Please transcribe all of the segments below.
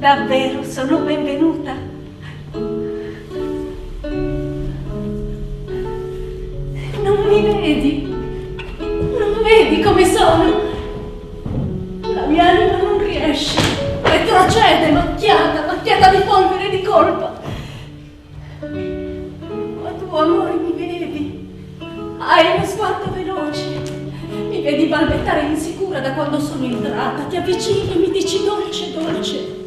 Davvero sono benvenuta. Non mi vedi? Non vedi come sono? La mia anima non riesce, retrocede, macchiata di polvere e di colpa. Ma tu, amore, mi vedi? Hai uno sguardo veloce. Mi vedi balbettare insicura da quando sono entrata. Ti avvicini e mi dici dolce, dolce.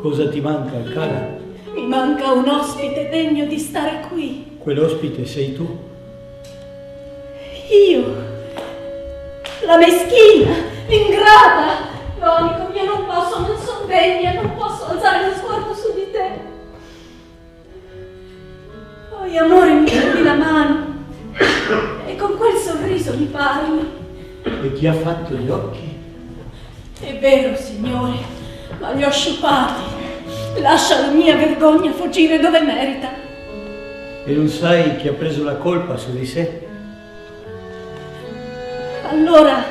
Cosa ti manca, cara? Mi manca un ospite degno di stare qui. Quell'ospite sei tu? Io? La meschina, l'ingrata. No, amico mio, non sono degna, non posso alzare lo sguardo su di te. Poi, amore, mi prendi la mano e con quel sorriso mi parli. E chi ha fatto gli occhi? È vero, signore, ma li ho sciupati. Lascia la mia vergogna fuggire dove merita. E non sai chi ha preso la colpa su di sé? Allora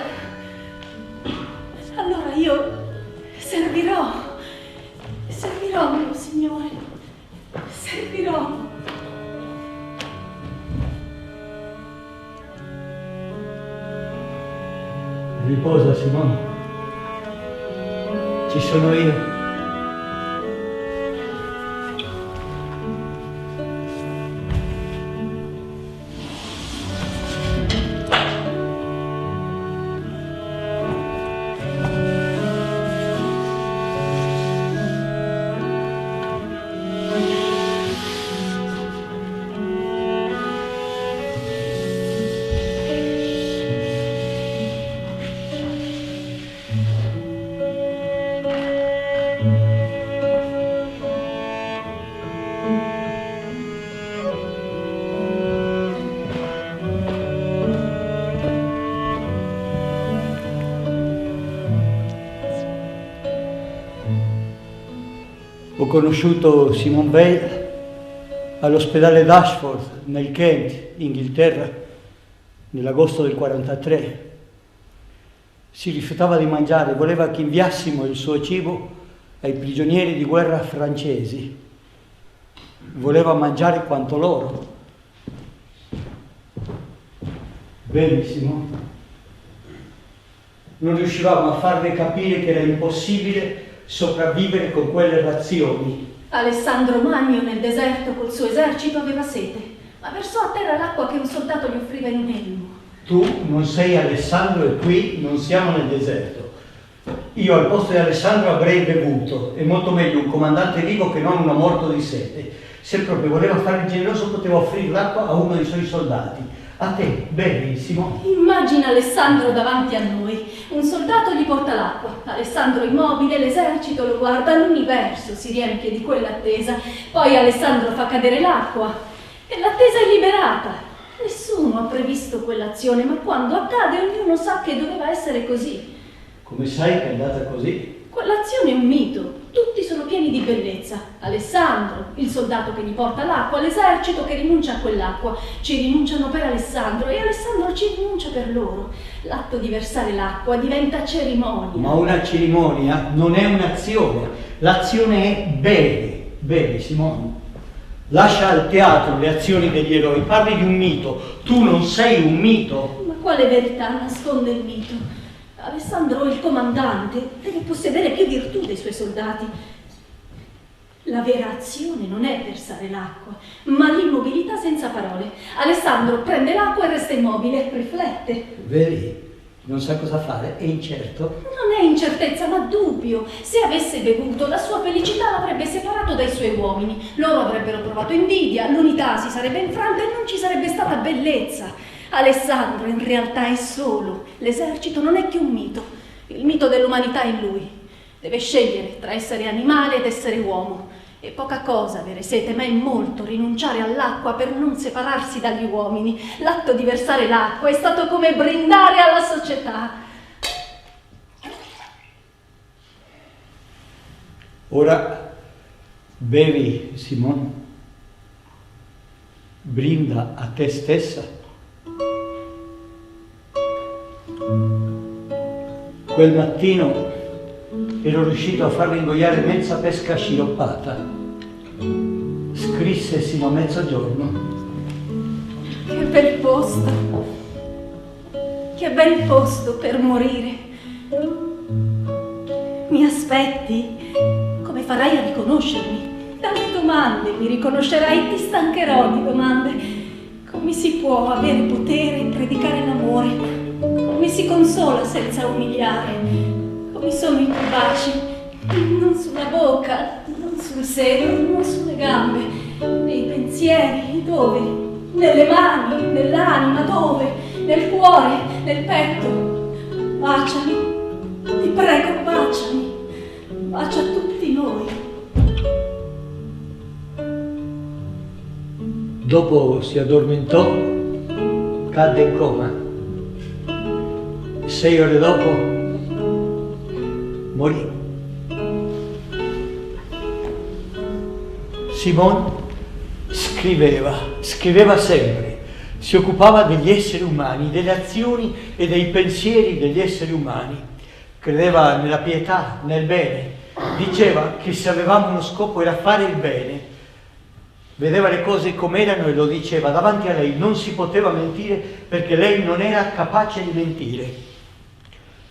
io servirò, mio signore, servirò. Riposa, Simone. Ci sono io. Ho conosciuto Simone Weil all'ospedale d'Ashford, nel Kent, Inghilterra, nell'agosto del 43. Si rifiutava di mangiare, voleva che inviassimo il suo cibo ai prigionieri di guerra francesi. Voleva mangiare quanto loro. Benissimo. Non riuscivamo a farle capire che era impossibile sopravvivere con quelle razioni. Alessandro Magno nel deserto col suo esercito aveva sete, ma versò a terra l'acqua che un soldato gli offriva in un elmo. Tu non sei Alessandro e qui non siamo nel deserto. Io al posto di Alessandro avrei bevuto. È molto meglio un comandante vivo che non uno morto di sete. Se proprio voleva fare il generoso poteva offrire l'acqua a uno dei suoi soldati. A te, benissimo. Immagina Alessandro davanti a noi. Un soldato gli porta l'acqua. Alessandro immobile, l'esercito lo guarda, l'universo si riempie di quell'attesa. Poi Alessandro fa cadere l'acqua e l'attesa è liberata. Nessuno ha previsto quell'azione, ma quando accade ognuno sa che doveva essere così. Come sai che è andata così? Quell'azione è un mito. Tutti sono pieni di bellezza. Alessandro, il soldato che gli porta l'acqua, l'esercito che rinuncia a quell'acqua. Ci rinunciano per Alessandro e Alessandro ci rinuncia per loro. L'atto di versare l'acqua diventa cerimonia. Ma una cerimonia non è un'azione. L'azione è bere. Bere, Simone. Lascia al teatro le azioni degli eroi. Parli di un mito. Tu non sei un mito. Ma quale verità nasconde il mito? Alessandro, il comandante, deve possedere più virtù dei suoi soldati. La vera azione non è versare l'acqua, ma l'immobilità senza parole. Alessandro prende l'acqua e resta immobile, riflette. Vedi? Non sa cosa fare, è incerto. Non è incertezza, ma dubbio. Se avesse bevuto, la sua felicità l'avrebbe separato dai suoi uomini. Loro avrebbero provato invidia, l'unità si sarebbe infranta e non ci sarebbe stata bellezza. Alessandro in realtà è solo. L'esercito non è che un mito. Il mito dell'umanità è in lui. Deve scegliere tra essere animale ed essere uomo. È poca cosa avere sete, ma è molto rinunciare all'acqua per non separarsi dagli uomini. L'atto di versare l'acqua è stato come brindare alla società. Ora bevi, Simone. Brinda a te stessa. Quel mattino ero riuscito a farlo ingoiare mezza pesca sciroppata. Scrisse sino a mezzogiorno. Che bel posto! Che bel posto per morire! Mi aspetti? Come farai a riconoscermi? Dammi domande, mi riconoscerai, ti stancherò di domande. Come si può avere potere e predicare l'amore? Come si consola senza umiliare? Come sono i tuoi baci? Non sulla bocca, non sul seno, non sulle gambe. Nei pensieri, dove? Nelle mani, nell'anima, dove? Nel cuore, nel petto. Baciami, ti prego, baciami. Bacia tutti noi. Dopo si addormentò, cadde in coma. 6 ore dopo morì. Simone scriveva sempre, si occupava degli esseri umani, delle azioni e dei pensieri degli esseri umani. Credeva nella pietà, nel bene. Diceva che se avevamo uno scopo era fare il bene. Vedeva le cose com'erano e lo diceva. Davanti a lei non si poteva mentire perché lei non era capace di mentire.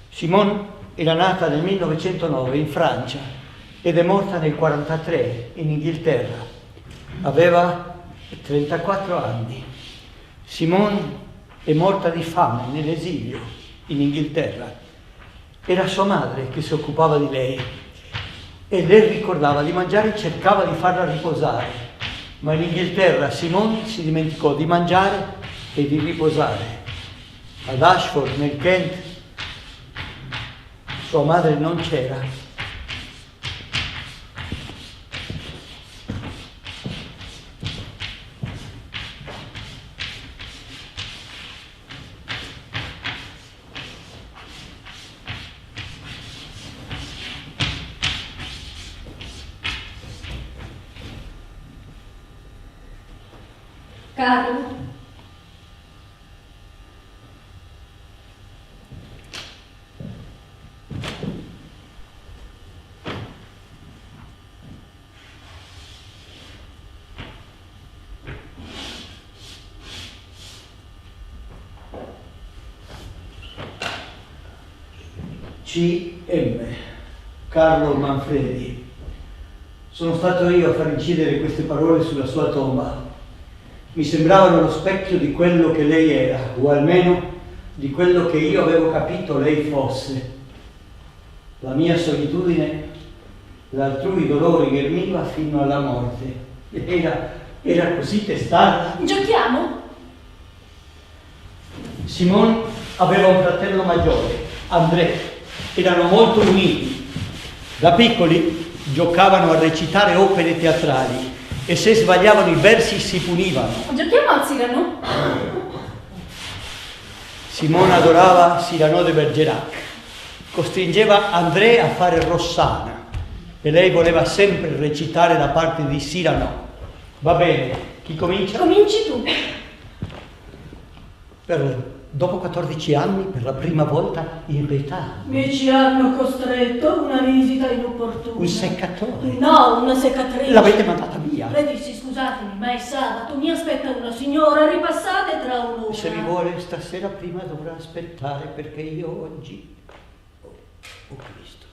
Simone era nata nel 1909 in Francia ed è morta nel 1943 in Inghilterra. Aveva 34 anni. Simone è morta di fame nell'esilio in Inghilterra. Era sua madre che si occupava di lei e lei ricordava di mangiare e cercava di farla riposare. Ma in Inghilterra Simone si dimenticò di mangiare e di riposare. Ad Ashford, nel Kent, sua madre non c'era. Carlo, C.M. Carlo Manfredi. Sono stato io a far incidere queste parole sulla sua tomba. Mi sembravano lo specchio di quello che lei era, o almeno di quello che io avevo capito lei fosse. La mia solitudine, l'altrui dolore ghermiva fino alla morte. Era così testarda. giochiamo? Simone aveva un fratello maggiore, André. Erano molto uniti. Da piccoli giocavano a recitare opere teatrali e se sbagliavano i versi si punivano. Giochiamo al Cyrano? Simone adorava Cyrano de Bergerac. Costringeva André a fare Rossana e lei voleva sempre recitare la parte di Cyrano. Va bene, chi comincia? Cominci tu. Dopo 14 anni, per la prima volta in verità. Mi ci hanno costretto una visita inopportuna. Un seccatore? No, una seccatrice. L'avete mandata via? Predissi, scusatemi, ma è sabato, mi aspetta una signora, ripassate tra un'ora. Se mi vuole stasera prima dovrà aspettare perché io oggi ho Cristo.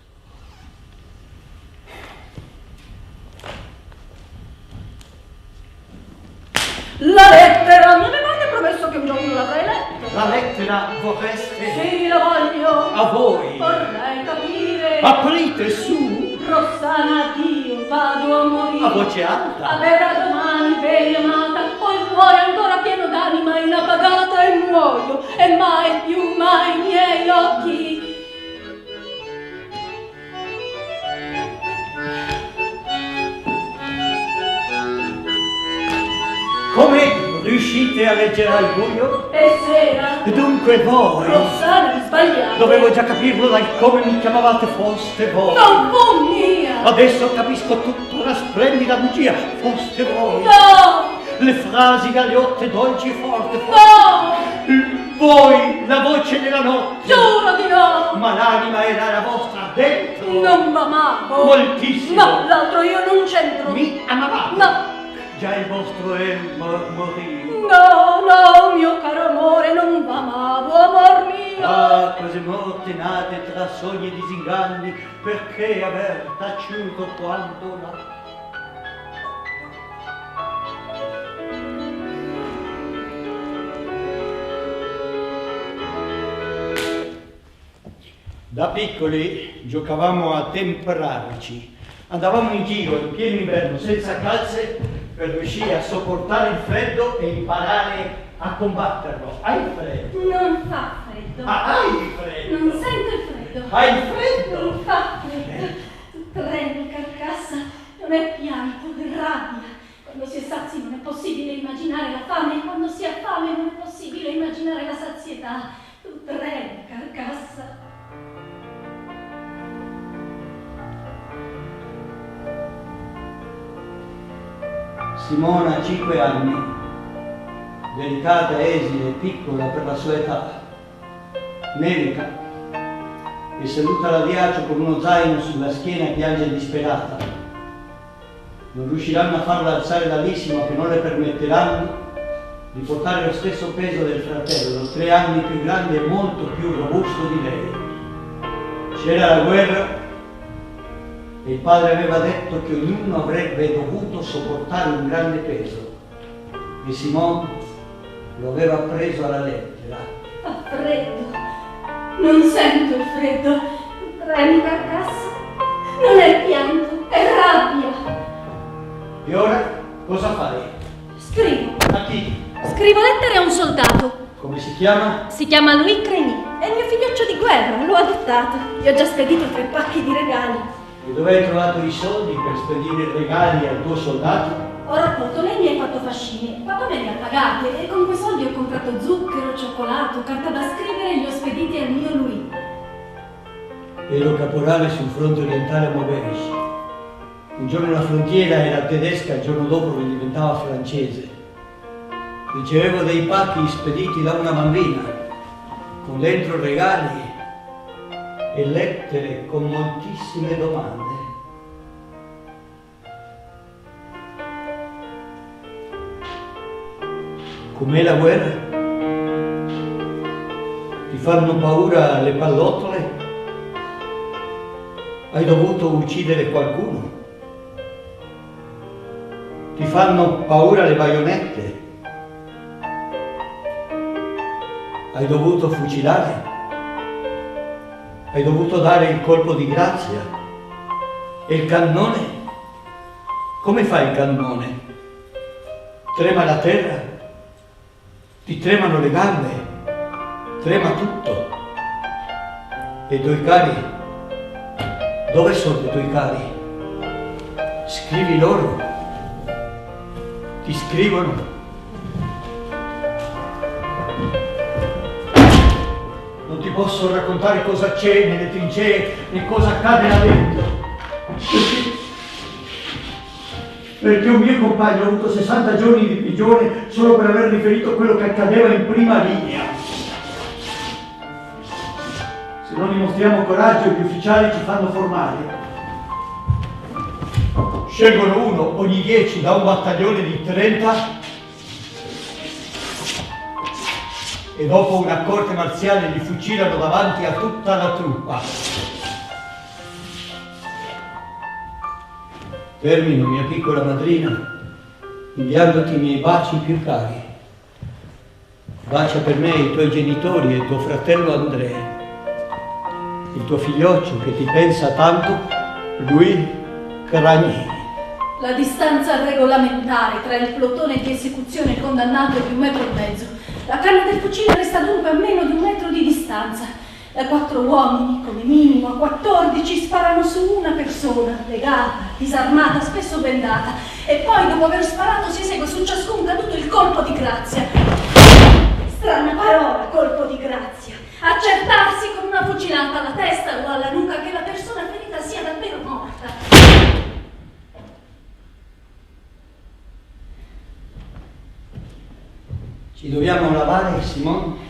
La lettera! Mi avevate promesso che un giorno l'avrei letta. La lettera vorreste? Sì, la voglio. A voi. Vorrei capire. Aprite su. Rossana, addio, vado a morire. A voce alta. A vera domani, bella amata, ho il cuore ancora pieno d'anima inappagata e muoio, e mai più mai i miei occhi. Come riuscite a leggere al buio? E sera. Dunque voi. Rossana, vi sbagliate. Dovevo già capirlo dal come mi chiamavate, foste voi. Non fu mia. Adesso capisco tutta la splendida bugia, foste voi. No. Le frasi galeotte, dolci e forti, No. Voi, la voce della notte. Giuro di no! Ma l'anima era la vostra dentro. Non m'amavo. Moltissimo. No, l'altro io non c'entro. Mi amavate. No. Già il vostro morì. No, no, mio caro amore, non m'amavo, amor mio. Ah, cose morte nate tra sogni e disinganni, perché aver taciuto quando la... Da piccoli giocavamo a temperarci. Andavamo in giro in pieno inverno senza calze per riuscire a sopportare il freddo e imparare a combatterlo. Hai freddo? Non fa freddo. Ah, hai freddo? Non sento il freddo. Hai freddo? Non fa freddo. Tremi, carcassa, non è pianto, è rabbia. Quando si è sazi non è possibile immaginare la fame e quando si ha fame non è possibile immaginare la sazietà. Tu tremi, carcassa. Simona ha 5 anni, delicata, esile, piccola per la sua età, nevica e seduta all'adiaccio con uno zaino sulla schiena e piange disperata. Non riusciranno a farla alzare da lì sino a che non le permetteranno di portare lo stesso peso del fratello, 3 anni più grande e molto più robusto di lei. C'era la guerra e il padre aveva detto che ognuno avrebbe dovuto sopportare un grande peso e Simone lo aveva preso alla lettera. Fa freddo, non sento il freddo. Tremi, carcassa, non è pianto, è rabbia. E ora cosa fai? Scrivo. A chi? Scrivo lettere a un soldato. Come si chiama? Si chiama Louis Creny, è il mio figlioccio di guerra, l'ho adottato. Gli ho già spedito 3 pacchi di regali. E dove hai trovato i soldi per spedire i regali al tuo soldato? Ho raccolto legna e fatto fascini. Papà me li ha pagate e con quei soldi ho comprato zucchero, cioccolato, carta da scrivere e li ho spediti al mio Louis. Ero caporale sul fronte orientale a Maubeuge. Un giorno la frontiera era tedesca, il giorno dopo diventava francese. Ricevevo dei pacchi spediti da una bambina, con dentro regali e lettere con moltissime domande. Com'è la guerra? Ti fanno paura le pallottole? Hai dovuto uccidere qualcuno? Ti fanno paura le baionette? Hai dovuto fucilare? Hai dovuto dare il colpo di grazia? E il cannone? Come fa il cannone? Trema la terra? Ti tremano le gambe? Trema tutto? E i tuoi cari? Dove sono i tuoi cari? Scrivi loro? Ti scrivono? Non ti posso raccontare cosa c'è nelle trincee e cosa accade là dentro. Perché un mio compagno ha avuto 60 giorni di prigione solo per aver riferito quello che accadeva in prima linea. Se non dimostriamo coraggio, gli ufficiali ci fanno formare. Scelgono uno ogni 10 da un battaglione di 30 e dopo una corte marziale li fucilano davanti a tutta la truppa. Termino, mia piccola madrina, inviandoti i miei baci più cari. Bacia per me i tuoi genitori e tuo fratello Andrea, il tuo figlioccio che ti pensa tanto, Louis Creny. La distanza regolamentare tra il plotone di esecuzione condannato è di 1,5 metri. La canna del fucile resta dunque a meno di 1 metro di distanza. Da 4 uomini, come minimo, a 14 sparano su una persona, legata, disarmata, spesso bendata, e poi, dopo aver sparato, si esegue su ciascun caduto il colpo di grazia. Strana parola, colpo di grazia. Accertarsi con una fucilata alla testa o alla nuca che la persona ferita sia davvero morta. Ci dobbiamo lavare, Simone?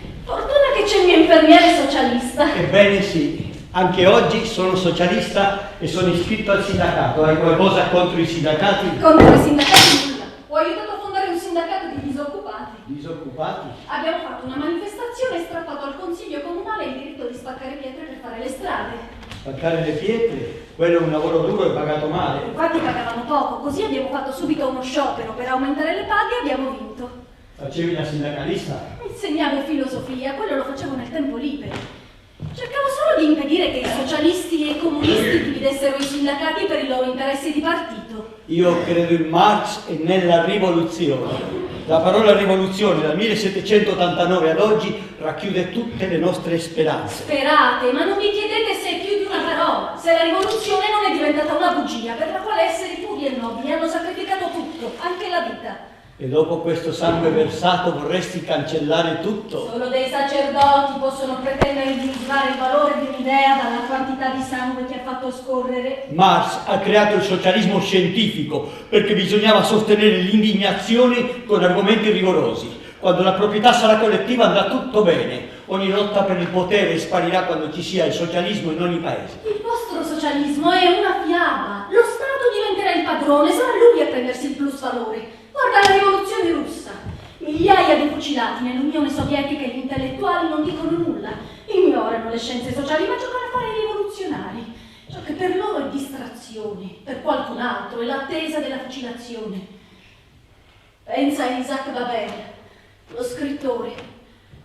c'è il mio infermiere socialista. Ebbene sì, anche oggi sono socialista e sono iscritto al sindacato. Hai qualcosa contro i sindacati? Contro i sindacati nulla. Ho aiutato a fondare un sindacato di disoccupati. Disoccupati? Abbiamo fatto una manifestazione e strappato al Consiglio Comunale il diritto di spaccare pietre per fare le strade. Spaccare le pietre? Quello è un lavoro duro e pagato male. Infatti pagavano poco, così abbiamo fatto subito uno sciopero per aumentare le paghe e abbiamo vinto. Facevi la sindacalista? Insegnavo filosofia, quello lo facevo nel tempo libero. Cercavo solo di impedire che i socialisti e i comunisti dividessero i sindacati per i loro interessi di partito. Io credo in Marx e nella rivoluzione. La parola rivoluzione dal 1789 ad oggi racchiude tutte le nostre speranze. Sperate, ma non vi chiedete se è più di una parola, se la rivoluzione non è diventata una bugia per la quale esseri puri e nobili hanno sacrificato tutto, anche la vita. E dopo questo sangue versato vorresti cancellare tutto? Solo dei sacerdoti possono pretendere di misurare il valore di un'idea dalla quantità di sangue che ha fatto scorrere. Marx ha creato il socialismo scientifico perché bisognava sostenere l'indignazione con argomenti rigorosi. Quando la proprietà sarà collettiva andrà tutto bene. Ogni lotta per il potere sparirà quando ci sia il socialismo in ogni paese. Il vostro socialismo è una fiaba. Lo Stato diventerà il padrone, sarà lui a prendersi il plusvalore. Guarda la rivoluzione russa. Migliaia di fucilati nell'Unione Sovietica e gli intellettuali non dicono nulla. Ignorano le scienze sociali ma giocano a fare i rivoluzionari. Ciò che per loro è distrazione, per qualcun altro è l'attesa della fucilazione. Pensa a Isaac Babel, lo scrittore.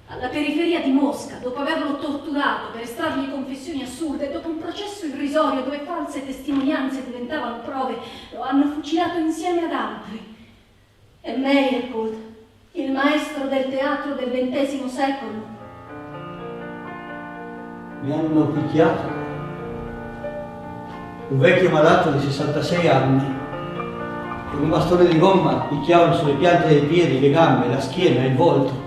Alla periferia di Mosca, dopo averlo torturato per estrargli confessioni assurde, dopo un processo irrisorio dove false testimonianze diventavano prove, lo hanno fucilato insieme ad altri. E Meyerhold, il maestro del teatro del XX secolo. Mi hanno picchiato. Un vecchio malato di 66 anni, con un bastone di gomma, picchiavano sulle piante dei piedi, le gambe, la schiena e il volto.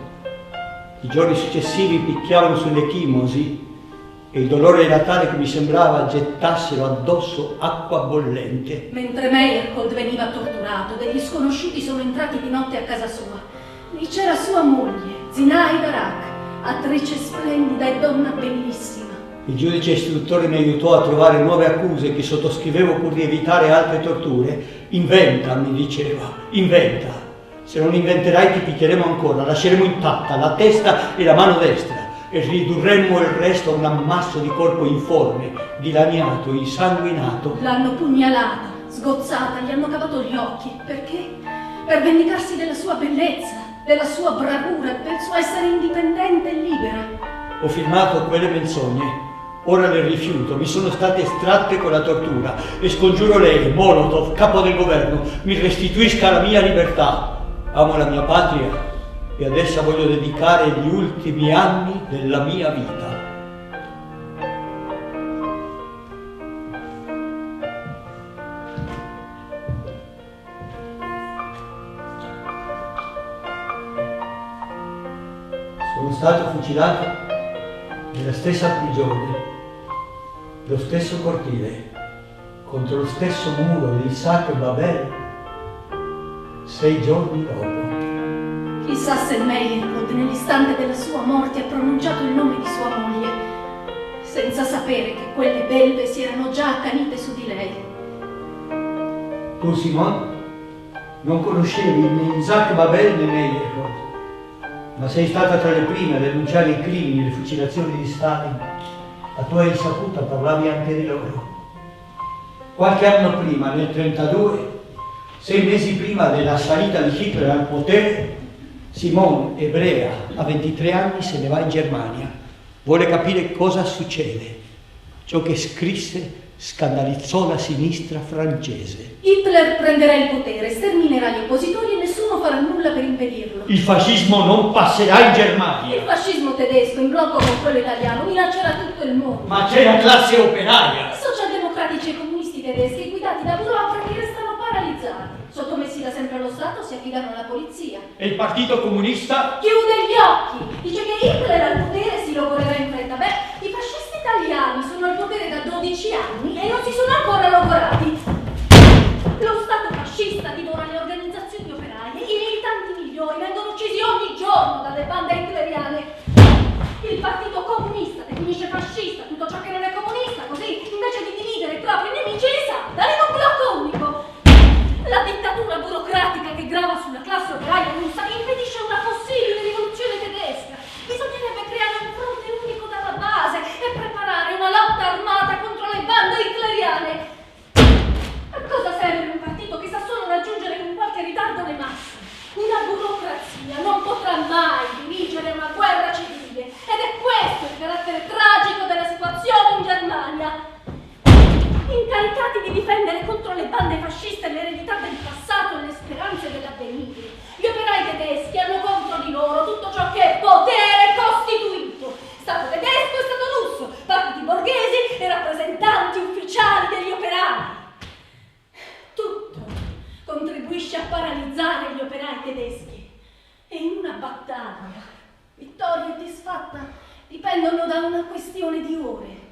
I giorni successivi picchiavano sulle chimosi e il dolore era tale che mi sembrava gettassero addosso acqua bollente. Mentre Meyerhold veniva torturato, degli sconosciuti sono entrati di notte a casa sua. Lì c'era sua moglie, Zinaida Rak, attrice splendida e donna bellissima. Il giudice istruttore mi aiutò a trovare nuove accuse che sottoscrivevo pur di evitare altre torture. Inventa, mi diceva, inventa. Se non inventerai ti picchieremo ancora, lasceremo intatta la testa e la mano destra e ridurremmo il resto a un ammasso di corpo informe, dilaniato, insanguinato. L'hanno pugnalata, sgozzata, gli hanno cavato gli occhi. Perché? Per vendicarsi della sua bellezza, della sua bravura, del suo essere indipendente e libera. Ho firmato quelle menzogne. Ora le rifiuto, mi sono state estratte con la tortura e scongiuro lei, Molotov, capo del governo, mi restituisca la mia libertà. Amo la mia patria e ad essa voglio dedicare gli ultimi anni della mia vita. Sono stato fucilato nella stessa prigione, lo stesso cortile, contro lo stesso muro di Isaac Babel, 6 giorni dopo. Chissà se Meyerhold nell'istante della sua morte ha pronunciato il nome di sua moglie, senza sapere che quelle belve si erano già accanite su di lei. Tu, Simone, non conoscevi né Isaac Babel né Meyerhold, ma sei stata tra le prime a denunciare i crimini e le fucilazioni di Stalin. A tua insaputa parlavi anche di loro. Qualche anno prima, nel 1932, 6 mesi prima della salita di Hitler al potere, Simone, ebrea, a 23 anni, se ne va in Germania. Vuole capire cosa succede. Ciò che scrisse scandalizzò la sinistra francese. Hitler prenderà il potere, sterminerà gli oppositori e nessuno farà nulla per impedirlo. Il fascismo non passerà in Germania. Il fascismo tedesco, in blocco con quello italiano, minaccerà tutto il mondo. Ma c'è la classe operaia. I socialdemocratici e comunisti tedeschi, guidati da burocrati, restano paralizzati. Sottomessi da sempre allo Stato, si affidano alla polizia. E il Partito Comunista? Chiude gli occhi! Dice che Hitler al potere si logorerà in fretta. Beh, i fascisti italiani sono al potere da 12 anni e non si sono ancora logorati. Lo Stato fascista divora le organizzazioni operaie, i militanti migliori vengono uccisi ogni giorno dalle bande hitleriane. Il La dittatura burocratica che grava sulla classe operaia russa impedisce una possibile rivoluzione tedesca. Bisognerebbe creare un fronte unico dalla base e preparare una lotta armata contro le bande hitleriane. A cosa serve un partito che sa solo raggiungere con qualche ritardo le masse? Una burocrazia non potrà mai dirigere una guerra civile ed è questo il carattere tragico della situazione in Germania. Incaricati di difendere contro le bande fasciste l'eredità del passato e le speranze dell'avvenire, gli operai tedeschi hanno contro di loro tutto ciò che è potere costituito. Stato tedesco e Stato russo, partiti borghesi e rappresentanti ufficiali degli operai. Tutto contribuisce a paralizzare gli operai tedeschi e in una battaglia vittoria e disfatta dipendono da una questione di ore.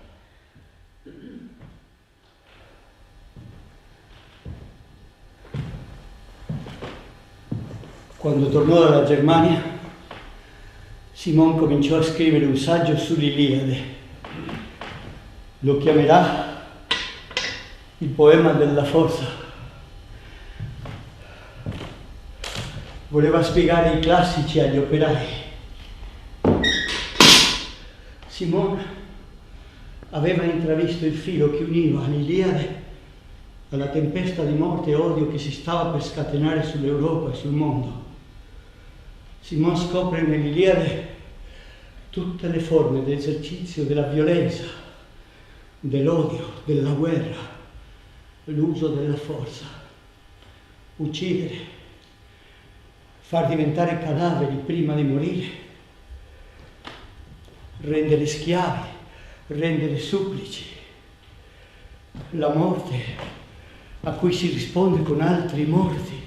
Quando tornò dalla Germania, Simon cominciò a scrivere un saggio sull'Iliade. Lo chiamerà il poema della forza. Voleva spiegare i classici agli operai. Simon aveva intravisto il filo che univa l'Iliade alla tempesta di morte e odio che si stava per scatenare sull'Europa e sul mondo. Simon scopre nell'Iliade tutte le forme d'esercizio della violenza, dell'odio, della guerra, l'uso della forza, uccidere, far diventare cadaveri prima di morire, rendere schiavi, rendere supplici, la morte a cui si risponde con altri morti,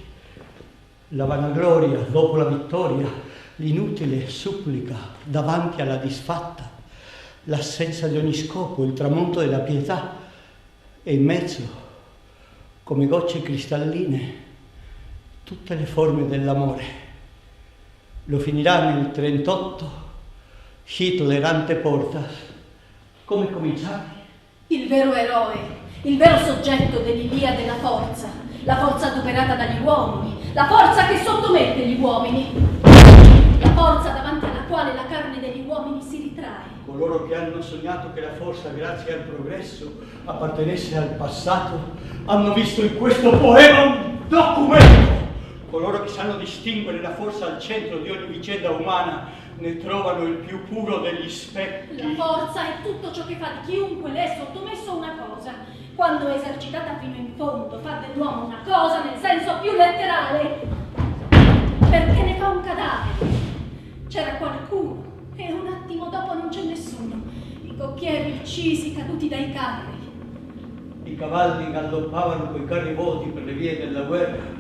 la vanagloria dopo la vittoria, l'inutile supplica davanti alla disfatta, l'assenza di ogni scopo, il tramonto della pietà e in mezzo, come gocce cristalline, tutte le forme dell'amore. Lo finirà nel 1938, Hitler ante portas. Come cominciare? Il vero eroe, il vero soggetto dell'Iliade è la forza adoperata dagli uomini, la forza che sottomette gli uomini, la forza davanti alla quale la carne degli uomini si ritrae. Coloro che hanno sognato che la forza, grazie al progresso, appartenesse al passato, hanno visto in questo poema un documento. Coloro che sanno distinguere la forza al centro di ogni vicenda umana ne trovano il più puro degli specchi. La forza è tutto ciò che fa di chiunque le è sottomesso una cosa. Quando è esercitata fino in fondo, fa dell'uomo una cosa nel senso più letterale, perché ne fa un cadavere. C'era qualcuno e un attimo dopo non c'è nessuno. I cocchieri uccisi caduti dai carri. I cavalli galoppavano coi carri vuoti per le vie della guerra.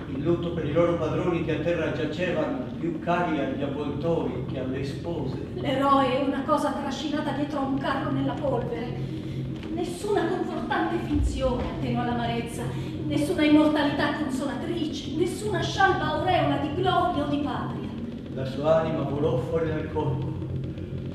Il lutto per i loro padroni che a terra giacevano, più cari agli avvoltoi che alle spose. L'eroe è una cosa trascinata dietro a un carro nella polvere. Nessuna confortante finzione attenua l'amarezza, nessuna immortalità consolatrice, nessuna scialba aureola di gloria o di patria. La sua anima volò fuori dal corpo,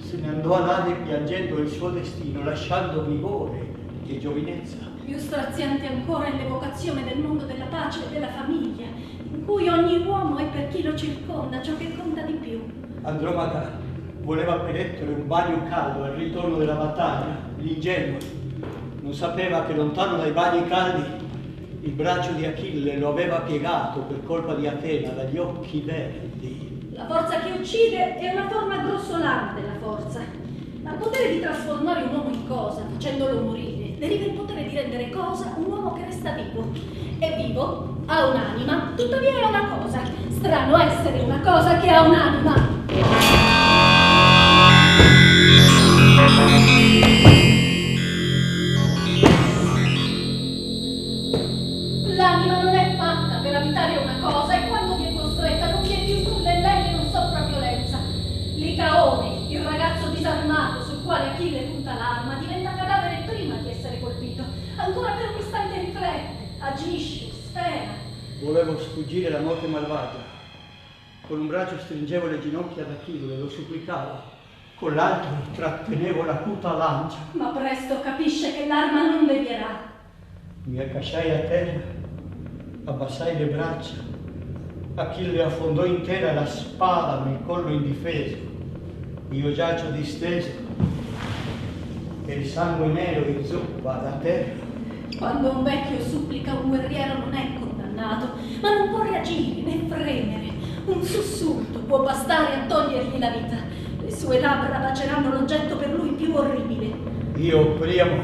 se ne andò all'aria piangendo il suo destino, lasciando vigore e giovinezza. Più straziante ancora è l'evocazione del mondo della pace e della famiglia, in cui ogni uomo è per chi lo circonda ciò che conta di più. Andromaca voleva per Ettore un bagno caldo al ritorno della battaglia, l'ingenuo. Non sapeva che lontano dai bagni caldi il braccio di Achille lo aveva piegato per colpa di Atena dagli occhi verdi. La forza che uccide è una forma grossolana della forza. Dal potere di trasformare un uomo in cosa, facendolo morire, deriva il potere di rendere cosa un uomo che resta vivo. È vivo, ha un'anima, tuttavia è una cosa. Strano essere una cosa che ha un'anima. L'anima non è fatta per abitare una cosa e quando vi è costretta non vi è più nulla in lei che non soffra violenza. Licaone, il ragazzo disarmato sul quale Achille punta l'arma, diventa cadavere prima di essere colpito. Ancora per un istante riflette, agisce, spera. Volevo sfuggire la morte malvagia. Con un braccio stringevo le ginocchia ad Achille, lo supplicavo. Con l'altro trattenevo l'acuta lancia. Ma presto capisce che l'arma non devierà. Mi accasciai a terra Abbassai le braccia. Achille affondò intera la spada nel collo indifeso. Io giaccio disteso e il sangue nero inzuppa da terra. Quando un vecchio supplica, un guerriero non è condannato, ma non può reagire né fremere. Un sussulto può bastare a togliergli la vita. Le sue labbra baceranno l'oggetto per lui più orribile. Io, Priamo,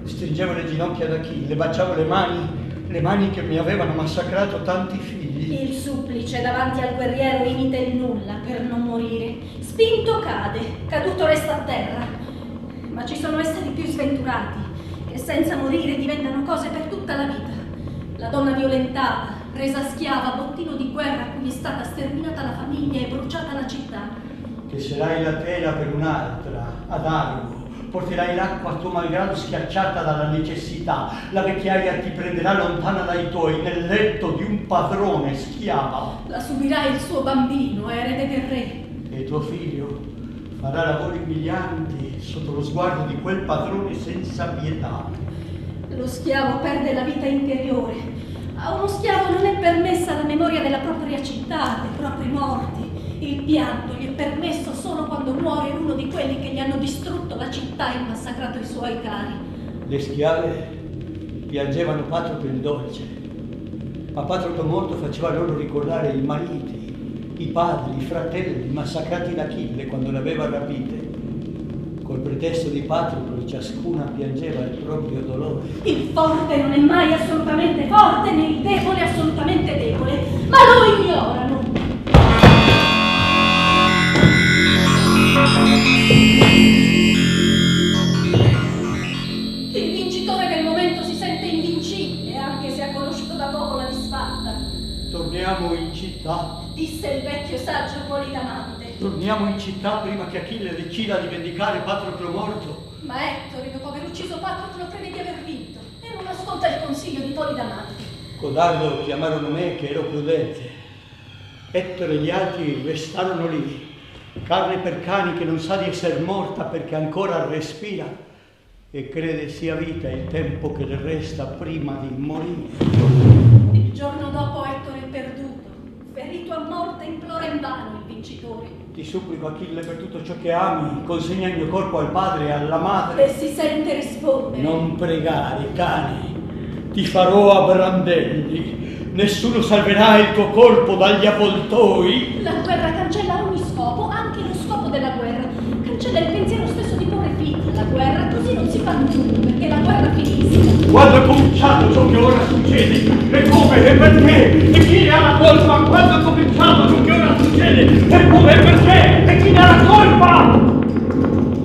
stringevo le ginocchia d'Achille, baciavo le mani che mi avevano massacrato tanti figli. Il supplice davanti al guerriero imita il nulla per non morire. Spinto cade, caduto resta a terra. Ma ci sono esseri più sventurati, che senza morire diventano cose per tutta la vita. La donna violentata, resa schiava, bottino di guerra a cui è stata sterminata la famiglia e bruciata la città. Tesserai la tela per un'altra, ad Argo. Porterai l'acqua a tuo malgrado schiacciata dalla necessità. La vecchiaia ti prenderà lontana dai tuoi, nel letto di un padrone schiava. La subirà il suo bambino, erede del re. E tuo figlio farà lavori umilianti sotto lo sguardo di quel padrone senza pietà. Lo schiavo perde la vita interiore. A uno schiavo non è permessa la memoria della propria città, dei propri morti. Il pianto gli è permesso solo quando muore uno di quelli che gli hanno distrutto la città e massacrato i suoi cari. Le schiave piangevano Patroclo il dolce, ma Patroclo morto faceva loro ricordare i mariti, i padri, i fratelli massacrati da Achille quando le aveva rapite. Col pretesto di Patroclo ciascuna piangeva il proprio dolore. Il forte non è mai assolutamente forte, né il debole assolutamente debole, ma lo ignorano. Il vincitore del momento si sente invincibile, anche se ha conosciuto da poco la disfatta. Torniamo in città. Disse il vecchio saggio Polidamante. Torniamo in città prima che Achille decida di vendicare Patroclo morto. Ma Ettore, dopo aver ucciso Patroclo, crede di aver vinto e non ascolta il consiglio di Polidamante. Codardo chiamarono me che ero prudente. Ettore e gli altri restarono lì. Carne per cani che non sa di essere morta perché ancora respira e crede sia vita il tempo che le resta prima di morire. Il giorno dopo Ettore è perduto, ferito a morte, implora invano il vincitore. Ti supplico, Achille, per tutto ciò che ami, consegna il mio corpo al padre e alla madre. E si sente rispondere. Non pregare, cane, ti farò a brandelli. Nessuno salverà il tuo corpo dagli avvoltoi. La guerra cancella ogni scopo, anche lo scopo della guerra. Cancella il pensiero stesso di porre fine alla guerra, così non si fa nulla, perché la guerra finisca. Quando è cominciato ciò che ora succede? E come e perché? E chi ne ha la colpa? Quando è cominciato ciò che ora succede? E come e perché? E chi ne ha la colpa?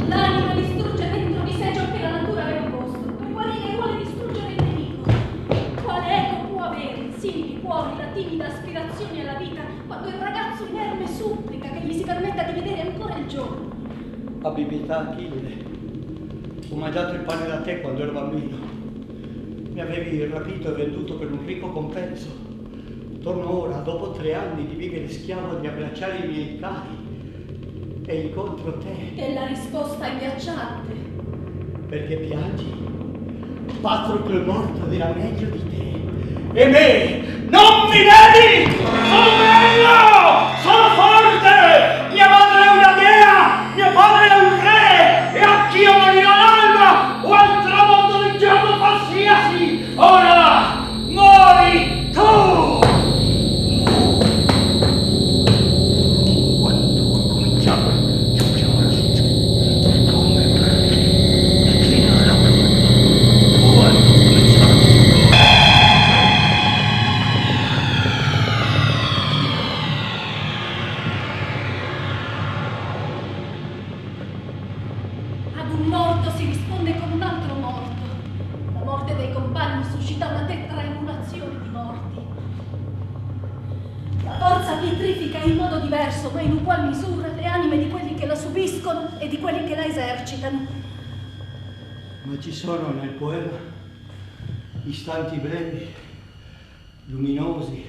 L'anima distrugge dentro di sé ciò che la natura aveva posto. Per guarire vuole distruggere il nemico. Quale eco può avere in simili cuori la timida aspirazione alla vita quando il ragazzo inerme supplica che gli si permetta di vedere ancora il giorno? Abbi pietà, Achille. Ho mangiato il pane da te quando ero bambino. Mi avevi rapito e venduto per un ricco compenso. Torno ora, dopo 3 anni di vivere schiavo, di abbracciare i miei cari e incontro te. E la risposta è ghiacciante. Perché piangi? Patroclo è morto ed era meglio di te. E me non mi vedi? Sono bello! Sono forte! Mia madre è una dea! Mio padre è un re! E anch'io morirò all'alba o al tramonto del giorno qualsiasi! Ora muori tu! Quando ho cominciato ciò che ora succede, come perché chi non la colpa? Quando ho cominciato. Ad un morto si risponde con un altro morto. La morte dei compagni suscita una tetraemulazione di morti. La forza pietrifica in modo diverso, ma in ugual misura, le anime di quelli che la subiscono e di quelli che la esercitano. Ma ci sono nel poema istanti brevi, luminosi,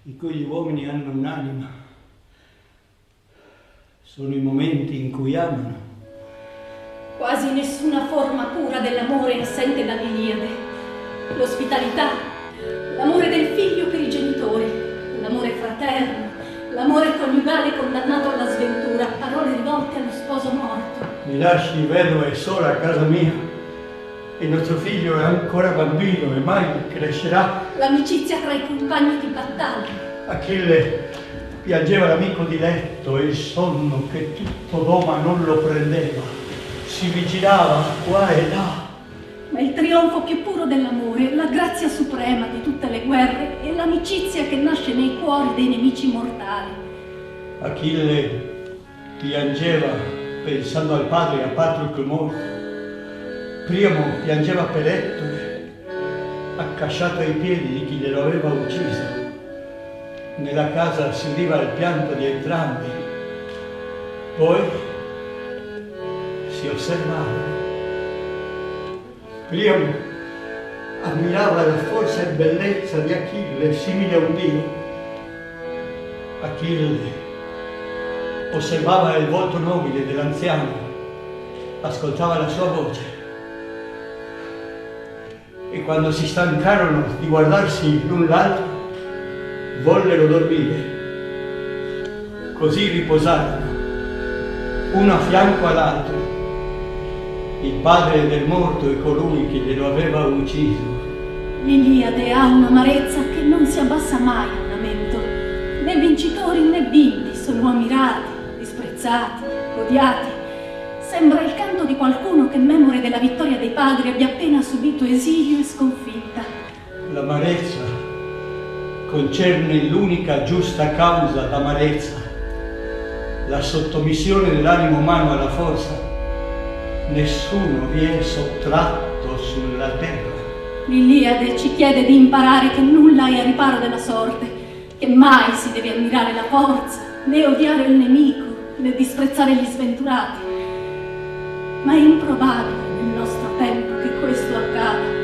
in cui gli uomini hanno un'anima. Sono i momenti in cui amano. Quasi nessuna forma pura dell'amore è assente dall'Iliade. L'ospitalità, l'amore condannato alla sventura, parole rivolte allo sposo morto. Mi lasci vedovo e sola a casa mia. Il nostro figlio è ancora bambino e mai crescerà. L'amicizia tra i compagni di battaglia. Achille piangeva l'amico di letto e il sonno che tutto doma non lo prendeva. Si vigilava qua e là. Ma il trionfo più puro dell'amore, la grazia suprema di tutte le guerre è l'amicizia che nasce nei cuori dei nemici mortali. Achille piangeva pensando al padre e a Patroclo morto. Priamo piangeva per Ettore, accasciato ai piedi di chi glielo aveva ucciso. Nella casa si udiva il pianto di entrambi. Poi si osservava. Priamo ammirava la forza e bellezza di Achille, simile a un dio. Achille osservava il volto nobile dell'anziano, ascoltava la sua voce. E quando si stancarono di guardarsi l'un l'altro, vollero dormire. Così riposarono, uno a fianco all'altro, il padre del morto e colui che glielo aveva ucciso. L'Iliade ha un'amarezza che non si abbassa mai a lamento. Né vincitori né vinti sono ammirati, disprezzati, odiati. Sembra il canto di qualcuno che, memore della vittoria dei padri, abbia appena subito esilio e sconfitta. L'amarezza concerne l'unica giusta causa d'amarezza, la sottomissione dell'animo umano alla forza. Nessuno vi è sottratto sulla terra. L'Iliade ci chiede di imparare che nulla è a riparo della sorte, che mai si deve ammirare la forza, né odiare il nemico, né disprezzare gli sventurati. Ma è improbabile nel nostro tempo che questo accada.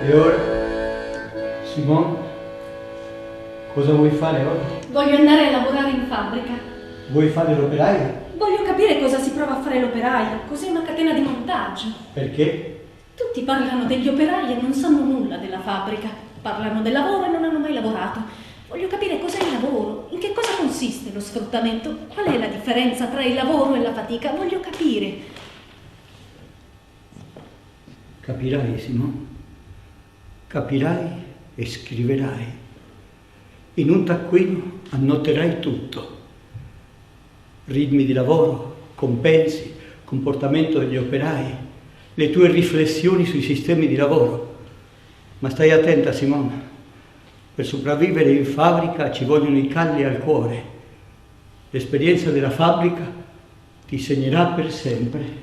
E ora, Simone, cosa vuoi fare ora? Voglio andare a lavorare in fabbrica. Vuoi fare l'operaia? Voglio capire cosa si prova a fare l'operaio. Cos'è una catena di montaggio? Perché? Tutti parlano degli operai e non sanno nulla della fabbrica. Parlano del lavoro e non hanno mai lavorato. Voglio capire cos'è il lavoro, in che cosa consiste lo sfruttamento, qual è la differenza tra il lavoro e la fatica. Voglio capire. Capirai, Simone. Capirai e scriverai. In un taccuino annoterai tutto. Ritmi di lavoro, compensi, comportamento degli operai, le tue riflessioni sui sistemi di lavoro. Ma stai attenta, Simone. Per sopravvivere in fabbrica ci vogliono i calli al cuore. L'esperienza della fabbrica ti segnerà per sempre.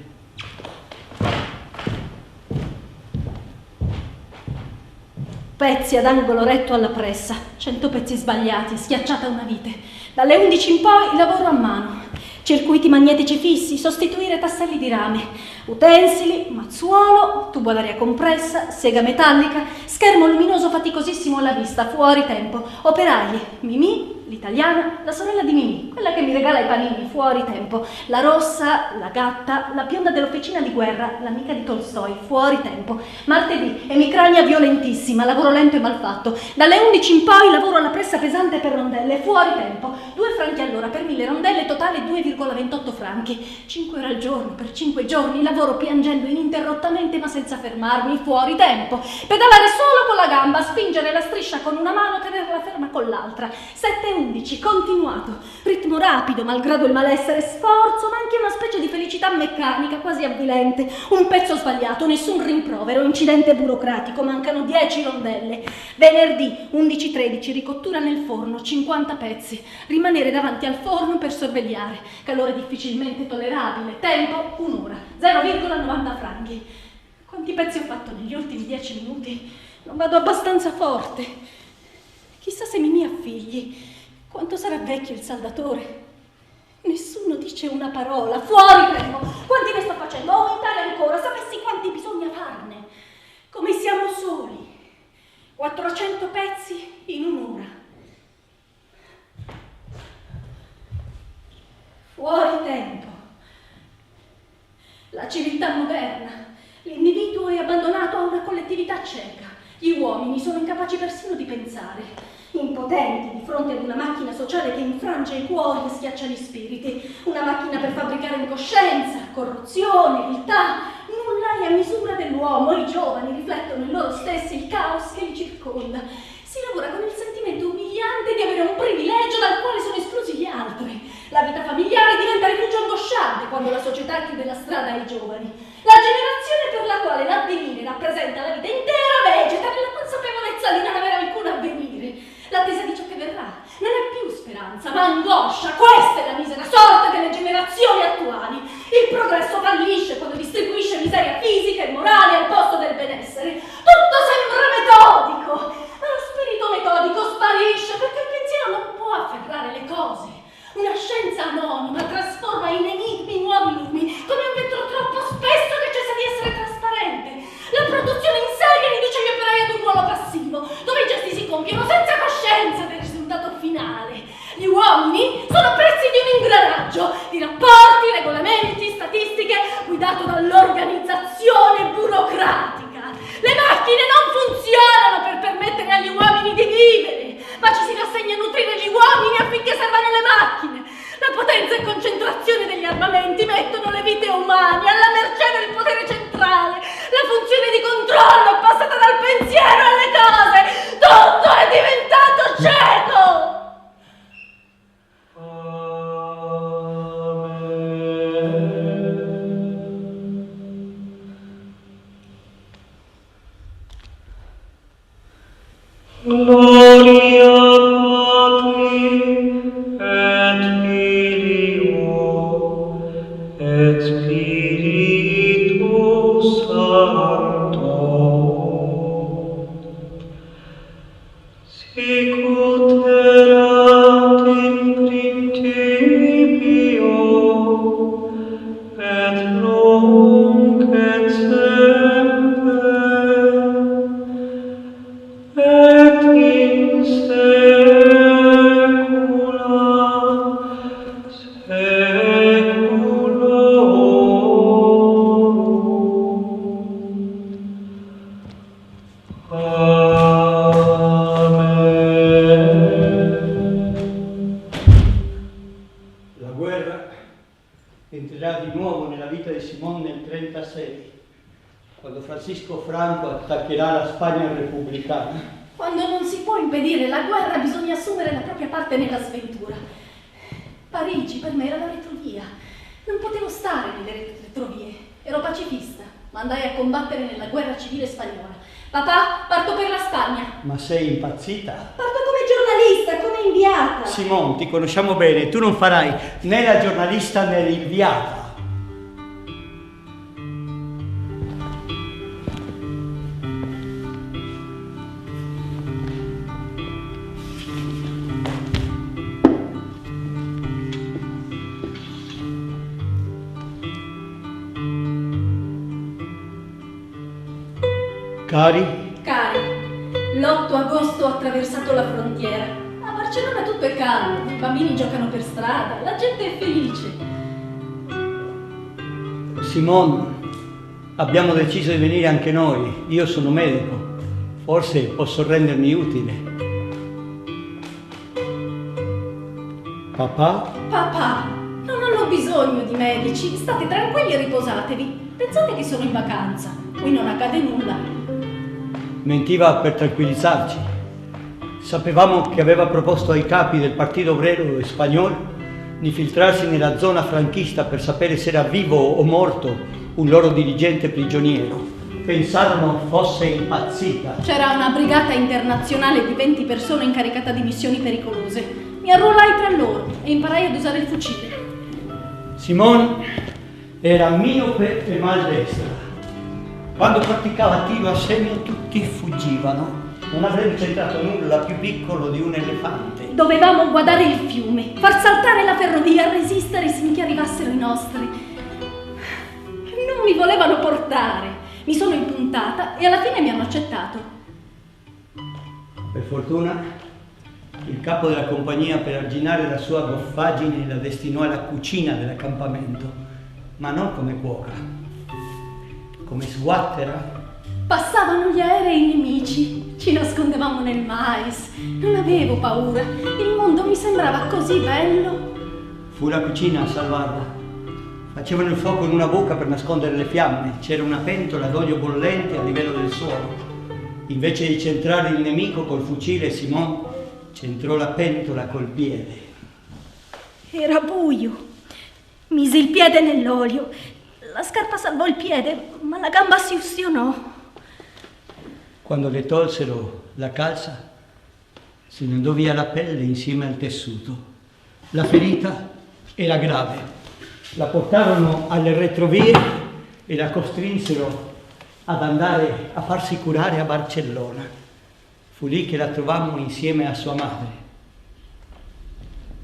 Pezzi ad angolo retto alla pressa, 100 pezzi sbagliati, schiacciata una vite. Dalle 11 in poi lavoro a mano. Circuiti magnetici fissi, sostituire tasselli di rame, utensili, mazzuolo, tubo ad aria compressa, sega metallica, schermo luminoso faticosissimo alla vista, fuori tempo, operai, Mimì, l'italiana, la sorella di Mimì, quella che mi regala i panini, fuori tempo, la rossa, la gatta, la bionda dell'officina di guerra, l'amica di Tolstoi, fuori tempo, martedì, emicrania violentissima, lavoro lento e malfatto, dalle 11 in poi lavoro alla pressa pesante per rondelle, fuori tempo, 2 franchi all'ora per 1000 rondelle, totale 2,28 franchi, 5 ore al giorno per 5 giorni, lavoro piangendo ininterrottamente ma senza fermarmi, fuori tempo, pedalare solo con la gamba, spingere la striscia con una mano, tenerla ferma con l'altra, 7:11, continuato, ritmo rapido, malgrado il malessere, sforzo, ma anche una specie di felicità meccanica quasi avvilente, un pezzo sbagliato, nessun rimprovero, incidente burocratico, mancano 10 rondelle, venerdì 11:13, ricottura nel forno, 50 pezzi, rimanere davanti al forno per sorvegliare, calore difficilmente tollerabile, tempo 1 ora, 0,90 franchi. Quanti pezzi ho fatto negli ultimi 10 minuti? Non vado abbastanza forte. Chissà se Mimì ha figli. Quanto sarà vecchio il Salvatore? Nessuno dice una parola. Fuori, prego! Quanti ne sta facendo? Aumentare ancora. Sapessi quanti bisogna farne. Come siamo soli. 400 pezzi in un'ora. Fuori tempo. La civiltà moderna. L'individuo è abbandonato a una collettività cieca. Gli uomini sono incapaci persino di pensare, impotenti di fronte ad una macchina sociale che infrange i cuori e schiaccia gli spiriti, una macchina per fabbricare incoscienza, corruzione, viltà. Nulla è a misura dell'uomo. I giovani riflettono in loro stessi il caos che li circonda. Si lavora con il sentimento umiliante di avere un privilegio dal quale sono esclusi gli altri. La vita familiare diventa rifugio angosciante quando la società chiude la strada ai giovani. La generazione per la quale l'avvenire rappresenta la vita intera vegeta nella consapevolezza di non avere alcun avvenire. L'attesa di ciò che verrà non è più speranza, ma angoscia. Questa è la misera sorte delle generazioni attuali. Il progresso fallisce quando distribuisce miseria fisica e morale al posto del benessere. Tutto sembra metodico, ma lo spirito metodico sparisce perché il pensiero non può afferrare le cose. Una scienza anonima trasforma in enigmi nuovi lumi, come un vetro troppo spesso che cessa di essere trasparente. La produzione in serie riduce gli operai ad un ruolo passivo, dove i gesti si compiono senza coscienza del risultato finale. Gli uomini sono pezzi di un ingranaggio, di rapporti, regolamenti, statistiche, guidato dall'organizzazione burocratica. Le macchine non funzionano per permettere agli uomini di vivere, ma ci si rassegna a nutrire gli uomini affinché servano le macchine. La potenza e concentrazione degli armamenti mettono le vite umane alla mercé del potere centrale. La funzione di controllo è passata dal pensiero alle cose. Tutto è diventato cieco. Gloria Patri et Filio et Spiritus Sancto, sicut erat in principio et nunc et semper et in saecula saeculorum. Amen. La guerra entrerà di nuovo nella vita di Simone nel 1936, quando Francisco Franco attaccherà la Spagna repubblicana. Quando non si può impedire la guerra, bisogna assumere la propria parte nella sventura. Parigi per me era la retrovia. Non potevo stare nelle retrovie. Ero pacifista, ma andai a combattere nella guerra civile spagnola. Papà, parto per la Spagna. Ma sei impazzita? Parto come giornalista, come inviata. Simone, ti conosciamo bene, tu non farai né la giornalista né l'inviata. Cari, l'8 agosto ho attraversato la frontiera. A Barcellona tutto è calmo, i bambini giocano per strada, la gente è felice. Simone, abbiamo deciso di venire anche noi. Io sono medico, forse posso rendermi utile. Papà? Papà, non hanno bisogno di medici, state tranquilli e riposatevi. Pensate che sono in vacanza, qui non accade nulla. Mentiva per tranquillizzarci. Sapevamo che aveva proposto ai capi del Partito Obrero Spagnolo di filtrarsi nella zona franchista per sapere se era vivo o morto un loro dirigente prigioniero. Pensarono fosse impazzita. C'era una brigata internazionale di 20 persone incaricata di missioni pericolose. Mi arruolai tra loro e imparai ad usare il fucile. Simone era miope e maldestra. Quando praticava tiro a segno tutti fuggivano. Non avrei centrato nulla più piccolo di un elefante. Dovevamo guardare il fiume, far saltare la ferrovia, resistere finché arrivassero i nostri. Non mi volevano portare. Mi sono impuntata e alla fine mi hanno accettato. Per fortuna, il capo della compagnia, per arginare la sua goffaggine, la destinò alla cucina dell'accampamento, ma non come cuoca, come sguattera. Passavano gli aerei nemici, ci nascondevamo nel mais. Non avevo paura, il mondo mi sembrava così bello. Fu la cucina a salvarla. Facevano il fuoco in una buca per nascondere le fiamme. C'era una pentola d'olio bollente a livello del suolo. Invece di centrare il nemico col fucile, Simon centrò la pentola col piede. Era buio. Mise il piede nell'olio. La scarpa salvò il piede, ma la gamba si ustionò. Quando le tolsero la calza, se ne andò via la pelle insieme al tessuto. La ferita era grave. La portarono alle retrovie e la costrinsero ad andare a farsi curare a Barcellona. Fu lì che la trovammo insieme a sua madre.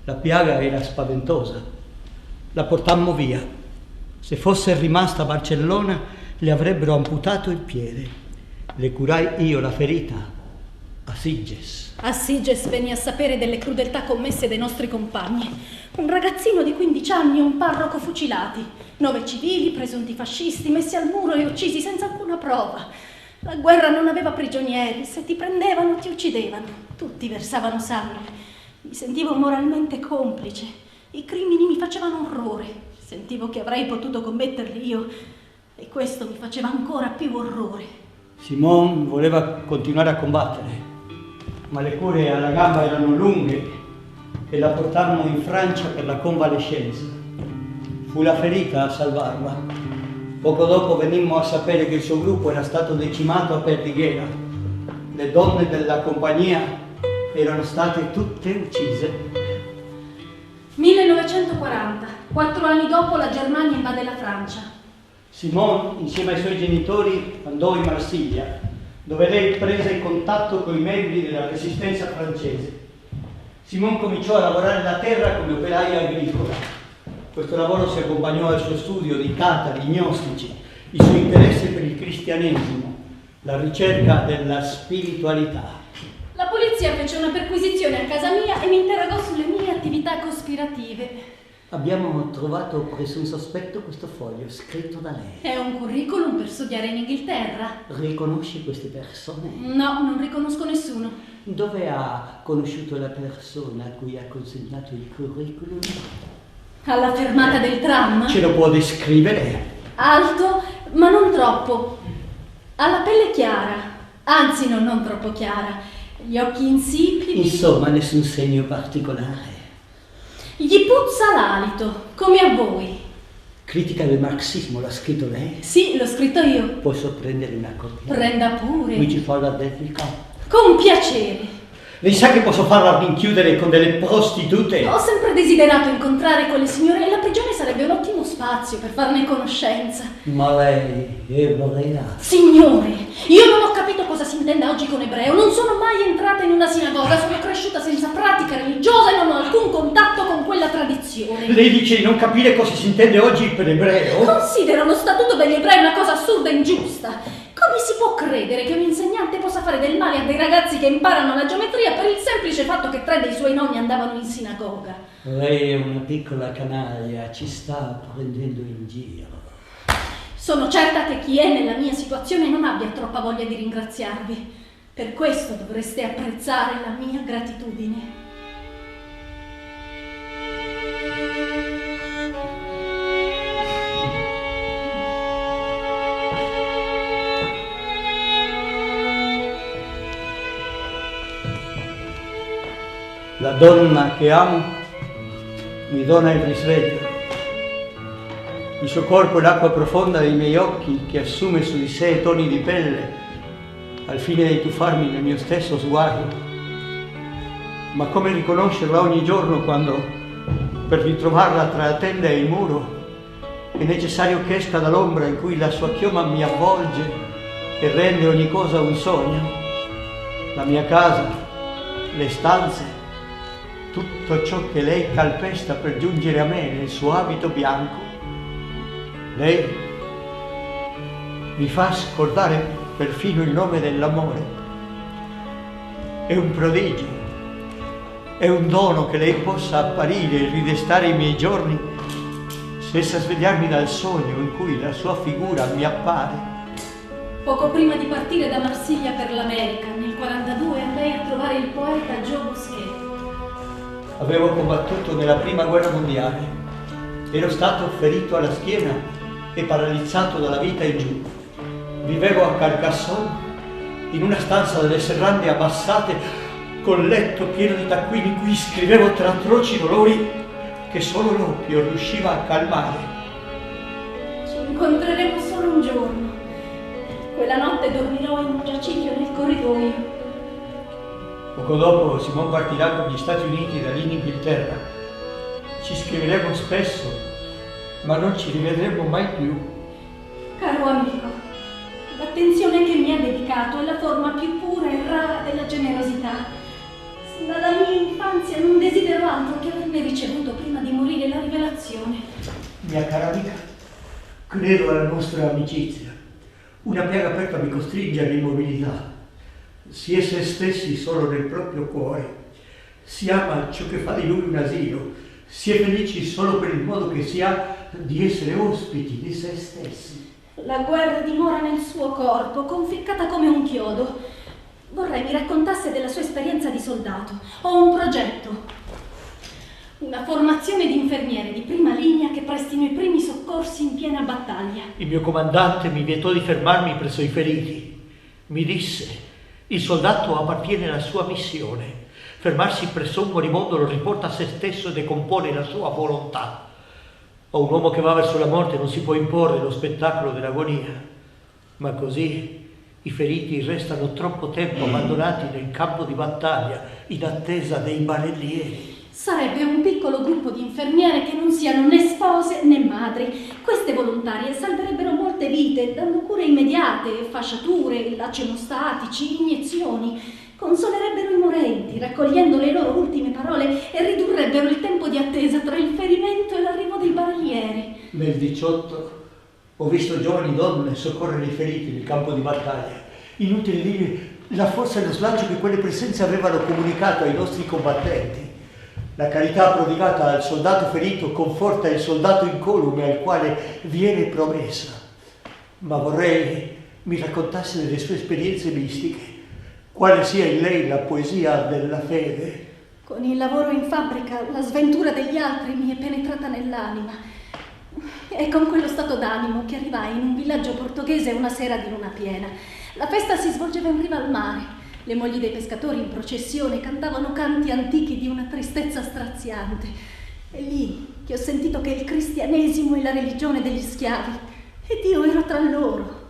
La piaga era spaventosa. La portammo via. Se fosse rimasta a Barcellona, le avrebbero amputato il piede. Le curai io la ferita a Sitges. A Sitges venni a sapere delle crudeltà commesse dai nostri compagni. Un ragazzino di 15 anni e un parroco fucilati. 9 civili, presunti fascisti, messi al muro e uccisi senza alcuna prova. La guerra non aveva prigionieri, se ti prendevano ti uccidevano. Tutti versavano sangue. Mi sentivo moralmente complice. I crimini mi facevano orrore. Sentivo che avrei potuto commetterli io e questo mi faceva ancora più orrore. Simon voleva continuare a combattere, ma le cure alla gamba erano lunghe e la portammo in Francia per la convalescenza. Fu la ferita a salvarla. Poco dopo venimmo a sapere che il suo gruppo era stato decimato a Perdiguera. Le donne della compagnia erano state tutte uccise. 1940, 4 anni dopo la Germania invade la Francia. Simon, insieme ai suoi genitori, andò in Marsiglia, dove lei prese contatto con i membri della resistenza francese. Simon cominciò a lavorare la terra come operaio agricola. Questo lavoro si accompagnò al suo studio di catari, gnostici, il suo interesse per il cristianesimo, la ricerca della spiritualità. La polizia fece una perquisizione a casa mia e mi interrogò sulle mie attività cospirative. Abbiamo trovato presso un sospetto questo foglio scritto da lei. È un curriculum per studiare in Inghilterra. Riconosci queste persone? No, non riconosco nessuno. Dove ha conosciuto la persona a cui ha consegnato il curriculum? Alla fermata del tram. Ce lo può descrivere? Alto, ma non troppo. Ha la pelle chiara, anzi non troppo chiara. Gli occhi insipidi. Insomma, nessun segno particolare. Gli puzza l'alito, come a voi. Critica del marxismo, l'ha scritto lei? Sì, l'ho scritto io. Posso prendere una copia? Prenda pure. Mi ci fa la dedica? Con piacere. Lei sa che posso farla rinchiudere con delle prostitute? Ho sempre desiderato incontrare quelle signore e la prigione sarebbe un ottimo spazio per farne conoscenza. Ma lei è ebrea? Signore, io non ho capito cosa si intende oggi con ebreo. Non sono mai entrata in una sinagoga, sono cresciuta senza pratica religiosa e non ho alcun contatto con quella tradizione. Lei dice di non capire cosa si intende oggi per ebreo? Considero lo statuto degli ebrei una cosa assurda e ingiusta. Come si può credere che un insegnante possa fare del male a dei ragazzi che imparano la geometria per il semplice fatto che 3 dei suoi nonni andavano in sinagoga? Lei è una piccola canaglia, ci sta prendendo in giro. Sono certa che chi è nella mia situazione non abbia troppa voglia di ringraziarvi. Per questo dovreste apprezzare la mia gratitudine. La donna che amo mi dona il risveglio. Il suo corpo è l'acqua profonda dei miei occhi che assume su di sé toni di pelle al fine di tuffarmi nel mio stesso sguardo. Ma come riconoscerla ogni giorno quando, per ritrovarla tra la tenda e il muro, È necessario che esca dall'ombra in cui la sua chioma mi avvolge e rende ogni cosa un sogno. La mia casa, le stanze, tutto ciò che lei calpesta per giungere a me nel suo abito bianco. Lei mi fa scordare perfino il nome dell'amore. È un prodigio, è un dono che lei possa apparire e ridestare i miei giorni senza svegliarmi dal sogno in cui la sua figura mi appare. Poco prima di partire da Marsiglia per l'America, nel 42 andai a trovare il poeta Joe Bosquet. Avevo combattuto nella prima guerra mondiale. Ero stato ferito alla schiena e paralizzato dalla vita in giù. Vivevo a Carcassonne, in una stanza delle serrande abbassate, col letto pieno di taccuini in cui scrivevo tra atroci dolori che solo l'oppio riusciva a calmare. Ci incontreremo solo un giorno. Quella notte dormirò in un giaciglio nel corridoio. Poco dopo Simone partirà per gli Stati Uniti da lì in Inghilterra. Ci scriveremo spesso, ma non ci rivedremo mai più. Caro amico, l'attenzione che mi ha dedicato è la forma più pura e rara della generosità. Sin dalla mia infanzia non desidero altro che averne ricevuto prima di morire la rivelazione. Mia cara amica, credo alla nostra amicizia. Una piaga aperta mi costringe all'immobilità. Si è se stessi solo nel proprio cuore. Si ama ciò che fa di lui un asilo. Si è felici solo per il modo che si ha di essere ospiti di se stessi. La guerra dimora nel suo corpo, conficcata come un chiodo. Vorrei mi raccontasse della sua esperienza di soldato. Ho un progetto. Una formazione di infermiere di prima linea che prestino i primi soccorsi in piena battaglia. Il mio comandante mi vietò di fermarmi presso i feriti. Mi disse: il soldato appartiene alla sua missione. Fermarsi presso un moribondo lo riporta a se stesso e decompone la sua volontà. A un uomo che va verso la morte non si può imporre lo spettacolo dell'agonia. Ma così i feriti restano troppo tempo abbandonati nel campo di battaglia in attesa dei barellieri. Sarebbe un piccolo gruppo di infermiere che non siano né spose né madri. Queste volontarie salverebbero molte vite, dando cure immediate, fasciature, lacci emostatici, iniezioni. Consolerebbero i morenti, raccogliendo le loro ultime parole, e ridurrebbero il tempo di attesa tra il ferimento e l'arrivo dei barellieri. Nel 18 ho visto giovani donne soccorrere i feriti nel campo di battaglia. Inutile dire la forza e lo slancio che quelle presenze avevano comunicato ai nostri combattenti. La carità prodigata al soldato ferito conforta il soldato incolume al quale viene promessa. Ma vorrei mi raccontasse delle sue esperienze mistiche, quale sia in lei la poesia della fede. Con il lavoro in fabbrica, la sventura degli altri mi è penetrata nell'anima. È con quello stato d'animo che arrivai in un villaggio portoghese una sera di luna piena. La festa si svolgeva in riva al mare. Le mogli dei pescatori in processione cantavano canti antichi di una tristezza straziante. È lì che ho sentito che il cristianesimo è la religione degli schiavi ed io ero tra loro.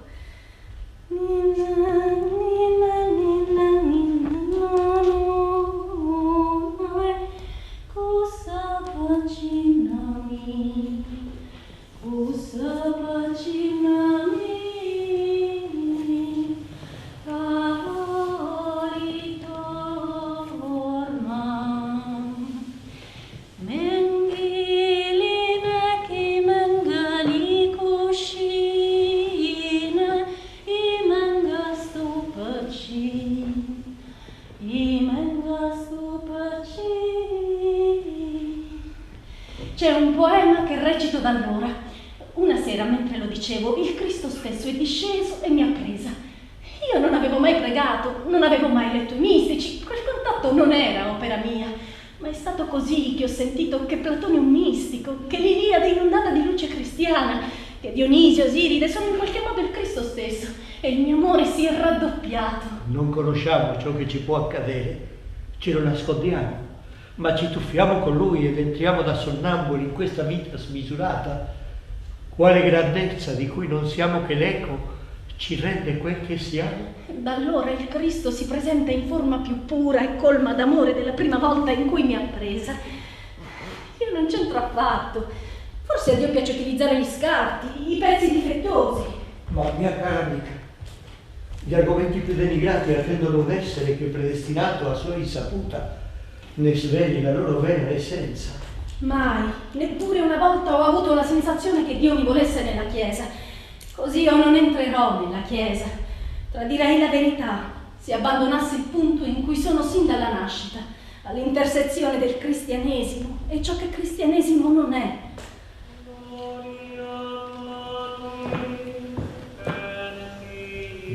C'è un poema che recito da allora. Una sera, mentre lo dicevo, il Cristo stesso è disceso e mi ha presa. Io non avevo mai pregato, non avevo mai letto i mistici, quel contatto non era opera mia, ma è stato così che ho sentito che Platone è un mistico, che l'Iliade è inondata di luce cristiana, che Dionisio, Osiride sono in qualche modo il Cristo stesso, e il mio amore si è raddoppiato. Non conosciamo ciò che ci può accadere, ce lo nascondiamo, ma ci tuffiamo con lui ed entriamo da sonnambuli in questa vita smisurata. Quale grandezza di cui non siamo che l'eco ci rende quel che siamo? Da allora il Cristo si presenta in forma più pura e colma d'amore della prima volta in cui mi ha presa. Io non c'entro affatto. Forse Forse a Dio piace utilizzare gli scarti, i pezzi difettosi. Ma mia cara amica, gli argomenti più denigrati attendono un essere che predestinato a sua insaputa ne sveli la loro vera essenza. Mai, neppure una volta ho avuto la sensazione che Dio mi volesse nella Chiesa. Così io non entrerò nella Chiesa. Tradirei la verità se abbandonassi il punto in cui sono sin dalla nascita, all'intersezione del cristianesimo e ciò che cristianesimo non è.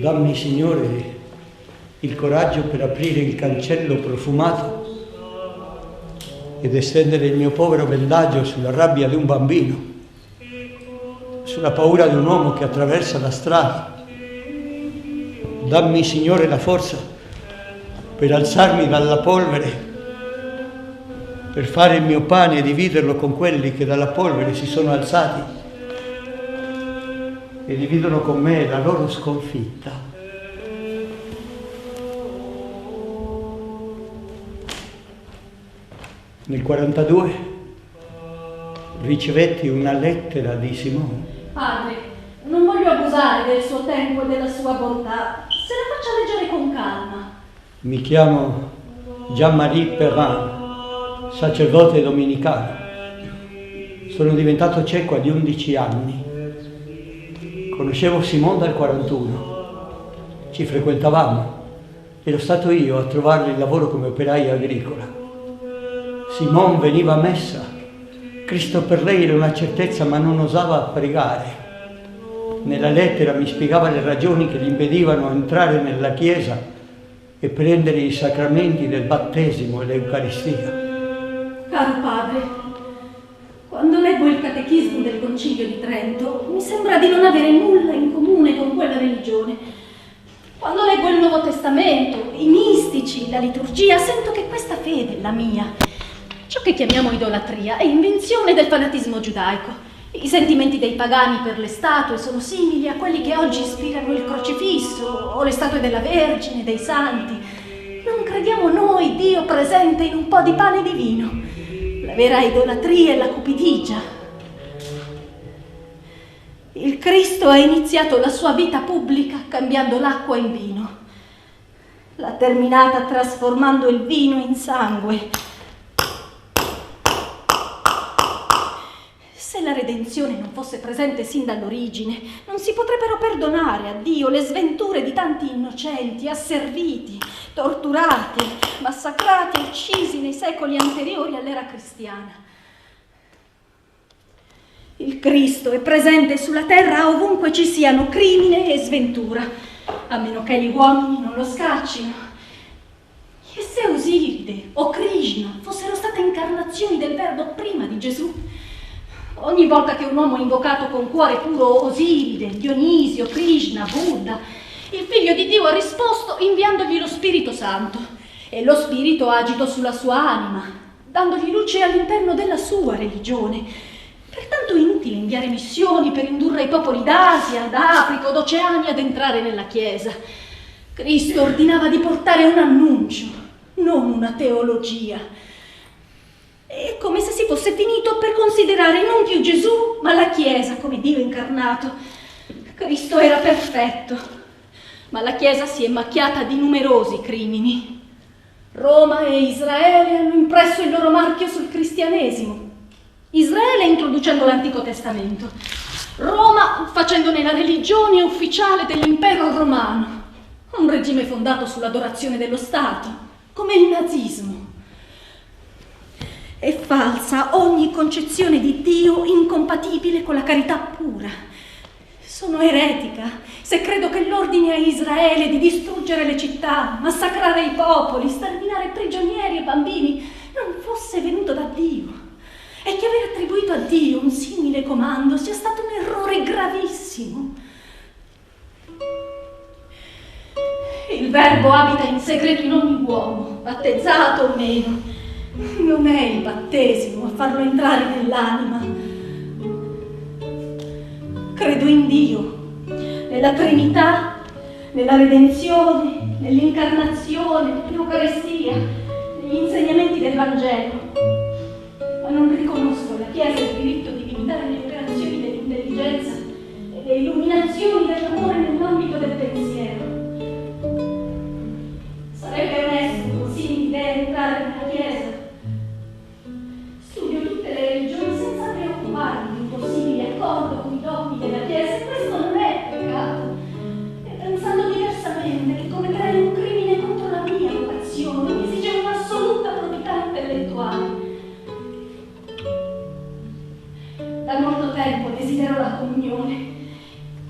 Dammi, Signore, il coraggio per aprire il cancello profumato ed estendere il mio povero bendaggio sulla rabbia di un bambino, sulla paura di un uomo che attraversa la strada. Dammi, Signore, la forza per alzarmi dalla polvere, per fare il mio pane e dividerlo con quelli che dalla polvere si sono alzati e dividono con me la loro sconfitta. Nel 42 ricevetti una lettera di Simone. Padre, non voglio abusare del suo tempo e della sua bontà. Se la faccia leggere con calma. Mi chiamo Jean-Marie Perrin, sacerdote domenicano. Sono diventato cieco di 11 anni. Conoscevo Simone dal 41. Ci frequentavamo. Ero stato io a trovargli il lavoro come operaio agricola. Simone veniva a messa. Cristo per lei era una certezza, ma non osava pregare. Nella lettera mi spiegava le ragioni che gli impedivano entrare nella Chiesa e prendere i sacramenti del battesimo e l'Eucaristia. Caro padre, quando leggo il catechismo del Concilio di Trento, mi sembra di non avere nulla in comune con quella religione. Quando leggo il Nuovo Testamento, i mistici, la liturgia, sento che questa fede, la mia, ciò che chiamiamo idolatria, è invenzione del fanatismo giudaico. I sentimenti dei pagani per le statue sono simili a quelli che oggi ispirano il crocifisso o le statue della Vergine, dei santi. Non crediamo noi Dio presente in un po' di pane e di vino. La vera idolatria è la cupidigia. Il Cristo ha iniziato la sua vita pubblica cambiando l'acqua in vino. L'ha terminata trasformando il vino in sangue. Se la redenzione non fosse presente sin dall'origine, non si potrebbero perdonare a Dio le sventure di tanti innocenti, asserviti, torturati, massacrati, uccisi nei secoli anteriori all'era cristiana. Il Cristo è presente sulla terra ovunque ci siano crimine e sventura, a meno che gli uomini non lo scaccino. E se Osiride o Krishna fossero state incarnazioni del Verbo prima di Gesù, ogni volta che un uomo ha invocato con cuore puro Osiride, Dionisio, Krishna, Buddha, il Figlio di Dio ha risposto inviandogli lo Spirito Santo e lo Spirito ha agito sulla sua anima, dandogli luce all'interno della sua religione. Pertanto è inutile inviare missioni per indurre i popoli d'Asia, d'Africa o d'Oceania ad entrare nella Chiesa. Cristo ordinava di portare un annuncio, non una teologia. È come se si fosse finito per considerare non più Gesù, ma la Chiesa come Dio incarnato. Cristo era perfetto, ma la Chiesa si è macchiata di numerosi crimini. Roma e Israele hanno impresso il loro marchio sul cristianesimo. Israele introducendo l'Antico Testamento, Roma facendone la religione ufficiale dell'impero romano, un regime fondato sull'adorazione dello Stato, come il nazismo. È falsa ogni concezione di Dio incompatibile con la carità pura. Sono eretica se credo che l'ordine a Israele di distruggere le città, massacrare i popoli, sterminare prigionieri e bambini non fosse venuto da Dio e che aver attribuito a Dio un simile comando sia stato un errore gravissimo. Il Verbo abita in segreto in ogni uomo, battezzato o meno. Non è il battesimo a farlo entrare nell'anima. Credo in Dio, nella Trinità, nella redenzione, nell'incarnazione, nell'Eucaristia, negli insegnamenti del Vangelo. Ma non riconosco alla Chiesa il diritto di limitare le le illuminazioni dell'amore nell'ambito del pensiero. Sarebbe onesto così in idea entrare nella Chiesa. Studio tutte le religioni senza preoccuparmi di un possibile accordo con i dogmi della Chiesa, e questo non è peccato. E pensando diversamente che commetterei un crimine contro la mia vocazione, mi esige un'assoluta probità intellettuale. Da molto tempo desidero la comunione.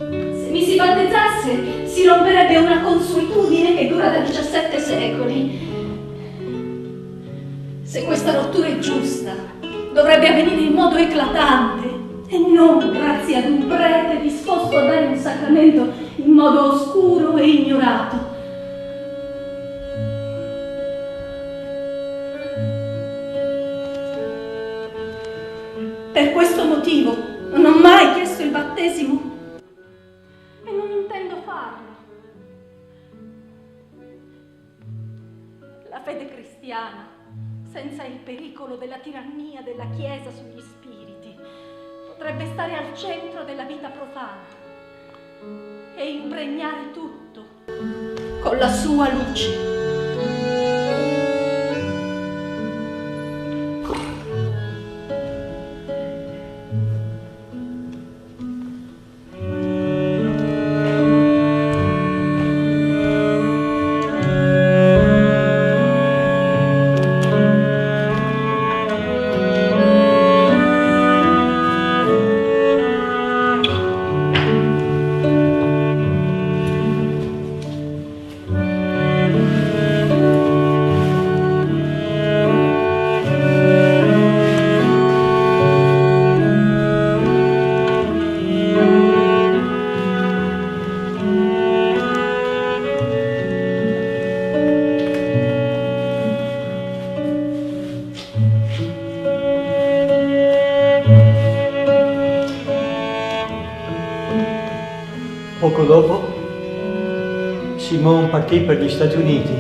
Se mi si battezzasse, si romperebbe una consuetudine che dura da 17 secoli. Se questa rottura è giusta, dovrebbe avvenire in modo eclatante e non grazie ad un prete disposto a dare un sacramento in modo oscuro e ignorato. Per questo motivo non ho mai chiesto il battesimo e non intendo farlo. La fede cristiana, senza il pericolo della tirannia della Chiesa sugli spiriti, potrebbe stare al centro della vita profana e impregnare tutto con la sua luce. Poco dopo, Simone partì per gli Stati Uniti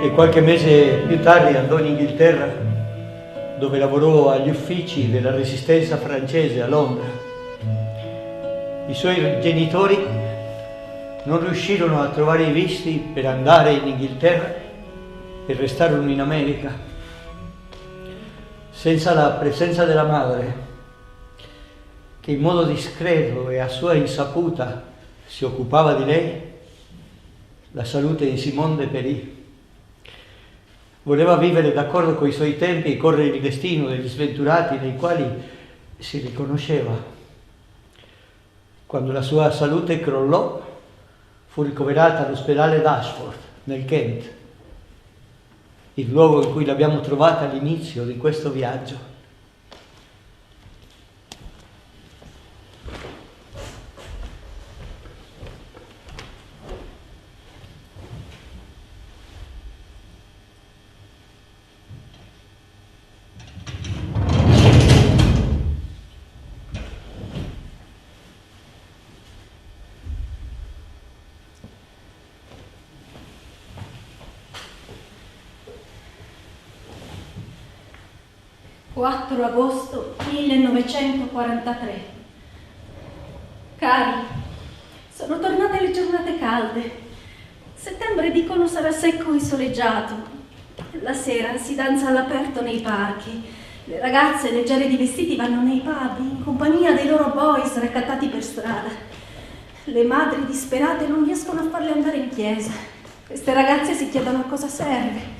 e qualche mese più tardi andò in Inghilterra, dove lavorò agli uffici della Resistenza francese a Londra. I suoi genitori non riuscirono a trovare i visti per andare in Inghilterra e restarono in America. Senza la presenza della madre, che in modo discreto e a sua insaputa si occupava di lei, la salute di Simone deperì. Voleva vivere d'accordo con i suoi tempi e correre il destino degli sventurati nei quali si riconosceva. Quando la sua salute crollò, fu ricoverata all'ospedale d'Ashford, nel Kent, il luogo in cui l'abbiamo trovata all'inizio di questo viaggio. «4 agosto 1943. Cari, sono tornate le giornate calde. Settembre dicono sarà secco e soleggiato. La sera si danza all'aperto nei parchi. Le ragazze leggere di vestiti vanno nei pub in compagnia dei loro boys raccattati per strada. Le madri disperate non riescono a farle andare in chiesa. Queste ragazze si chiedono a cosa serve.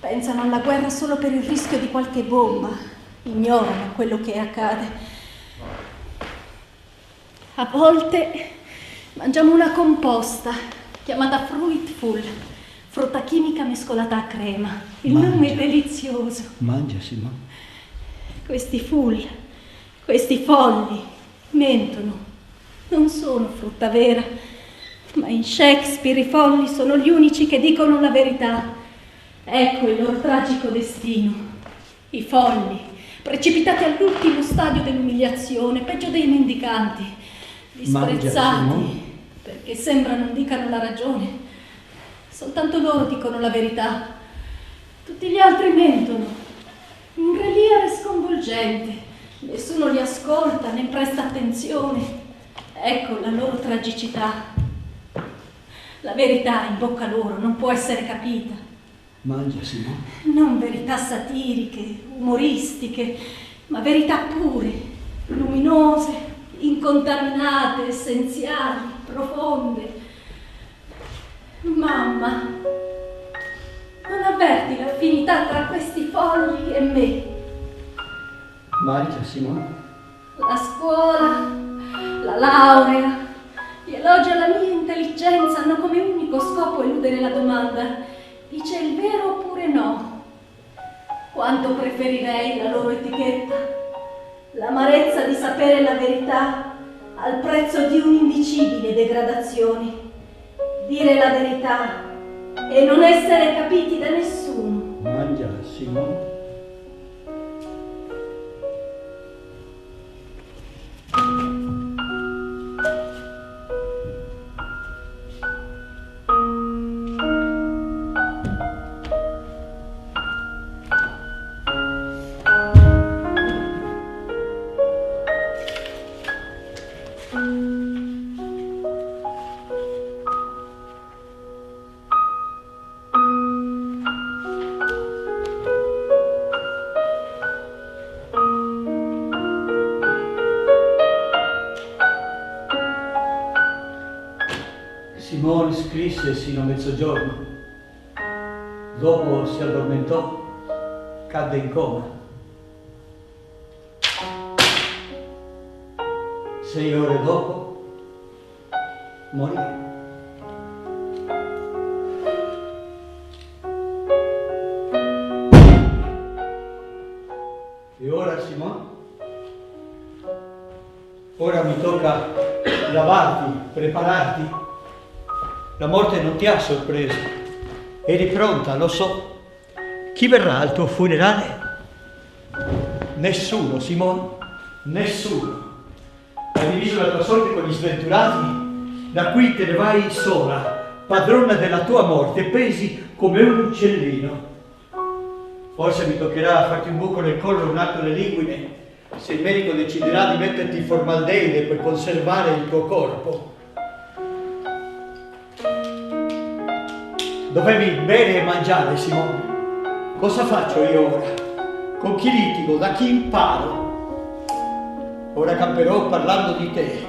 Pensano alla guerra solo per il rischio di qualche bomba. Ignorano quello che accade. A volte mangiamo una composta chiamata Fruitful, frutta chimica mescolata a crema. Il nome è delizioso. Mangia, Simone. Questi folli, mentono. Non sono frutta vera, ma in Shakespeare i folli sono gli unici che dicono la verità. Ecco il loro tragico destino. I folli, precipitati all'ultimo stadio dell'umiliazione, peggio dei mendicanti, disprezzati perché sembra non dicano la ragione. Soltanto loro dicono la verità. Tutti gli altri mentono. Un reliare sconvolgente. Nessuno li ascolta né presta attenzione. Ecco la loro tragicità. La verità in bocca loro non può essere capita. Mangia, Simone. Non verità satiriche, umoristiche, ma verità pure, luminose, incontaminate, essenziali, profonde. Mamma, non avverti l'affinità tra questi fogli e me? Mangia, Simone. La scuola, la laurea, gli elogi alla mia intelligenza hanno come unico scopo eludere la domanda: dice il vero oppure no? Quanto preferirei la loro etichetta, l'amarezza di sapere la verità al prezzo di un'indicibile degradazione. Dire la verità e non essere capiti da nessuno. Mangia, Simone. Simone scrisse sino a mezzogiorno. Dopo si addormentò, cadde in coma. 6 ore dopo morì. E ora, Simone? Ora mi tocca lavarti, prepararti. La morte non ti ha sorpreso. Eri pronta, lo so. Chi verrà al tuo funerale? Nessuno, Simone, nessuno. Hai diviso la tua sorte con gli sventurati, da qui te ne vai sola, padrona della tua morte, pesi come un uccellino. Forse mi toccherà farti un buco nel collo, un atto nell'inguine, se il medico deciderà di metterti formaldeide per conservare il tuo corpo. Dovevi bere e mangiare, Simone. Cosa faccio io ora? Con chi litigo? Da chi imparo? Ora camperò parlando di te.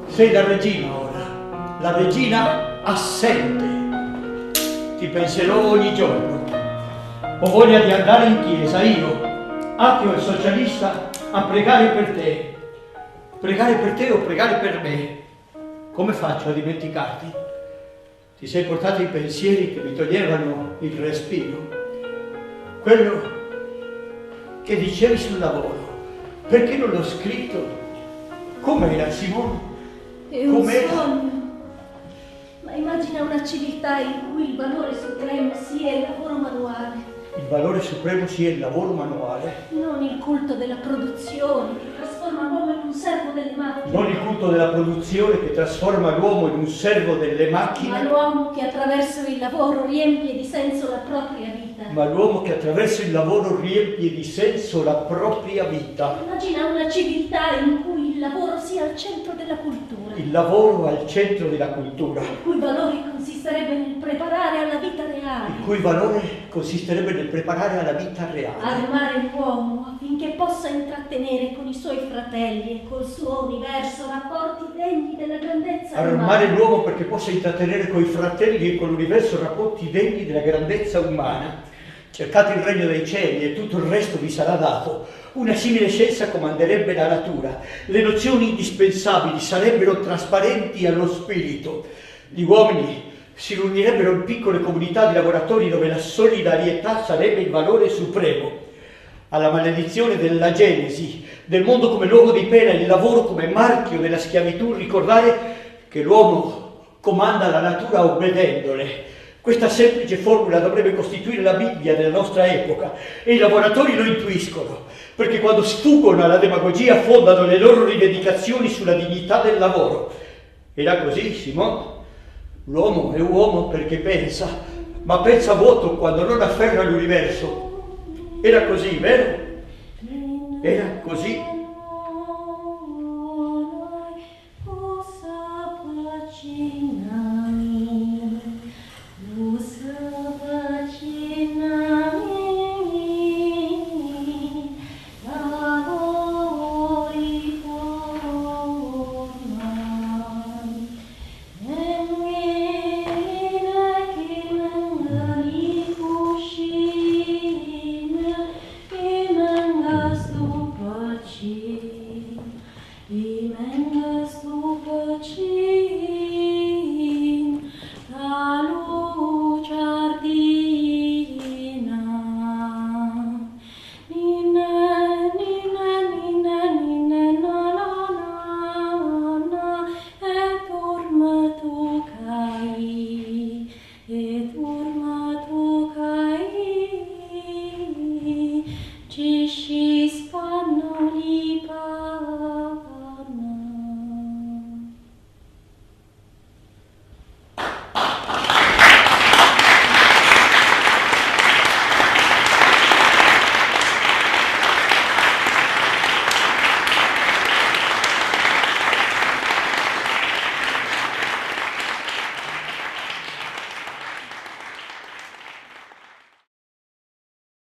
Sei la regina ora, la regina assente. Ti penserò ogni giorno. Ho voglia di andare in chiesa, io, ateo e socialista, a pregare per te. Pregare per te o pregare per me? Come faccio a dimenticarti? Ti sei portato i pensieri che mi toglievano il respiro. Quello che dicevi sul lavoro, perché non l'ho scritto? Com'era, Simone? È un sogno. Ma immagina una civiltà in cui il valore supremo sia il lavoro manuale. Il valore supremo sia il lavoro manuale. Non il culto della produzione che trasforma l'uomo in un servo delle macchine. Non il culto della produzione che trasforma l'uomo in un servo delle macchine. Ma l'uomo che attraverso il lavoro riempie di senso la propria vita. Ma l'uomo che attraverso il lavoro riempie di senso la propria vita. Immagina una civiltà in cui il lavoro sia al centro della cultura. Il lavoro al centro della cultura. Il cui valore consisterebbe nel preparare alla vita reale. Il cui valore consisterebbe nel preparare alla vita reale. Armare l'uomo affinché possa intrattenere con i suoi fratelli e col suo universo rapporti degni della grandezza umana. Armare l'uomo perché possa intrattenere coi fratelli e con l'universo rapporti degni della grandezza umana. Cercate il regno dei cieli e tutto il resto vi sarà dato. Una simile scienza comanderebbe la natura. Le nozioni indispensabili sarebbero trasparenti allo spirito. Gli uomini si riunirebbero in piccole comunità di lavoratori dove la solidarietà sarebbe il valore supremo. Alla maledizione della genesi, del mondo come luogo di pena, il lavoro come marchio della schiavitù, ricordare che l'uomo comanda la natura obbedendole. Questa semplice formula dovrebbe costituire la Bibbia della nostra epoca e i lavoratori lo intuiscono, perché quando sfuggono alla demagogia fondano le loro rivendicazioni sulla dignità del lavoro. Era così, Simone. L'uomo è uomo perché pensa, ma pensa vuoto quando non afferra l'universo. Era così, vero? Era così.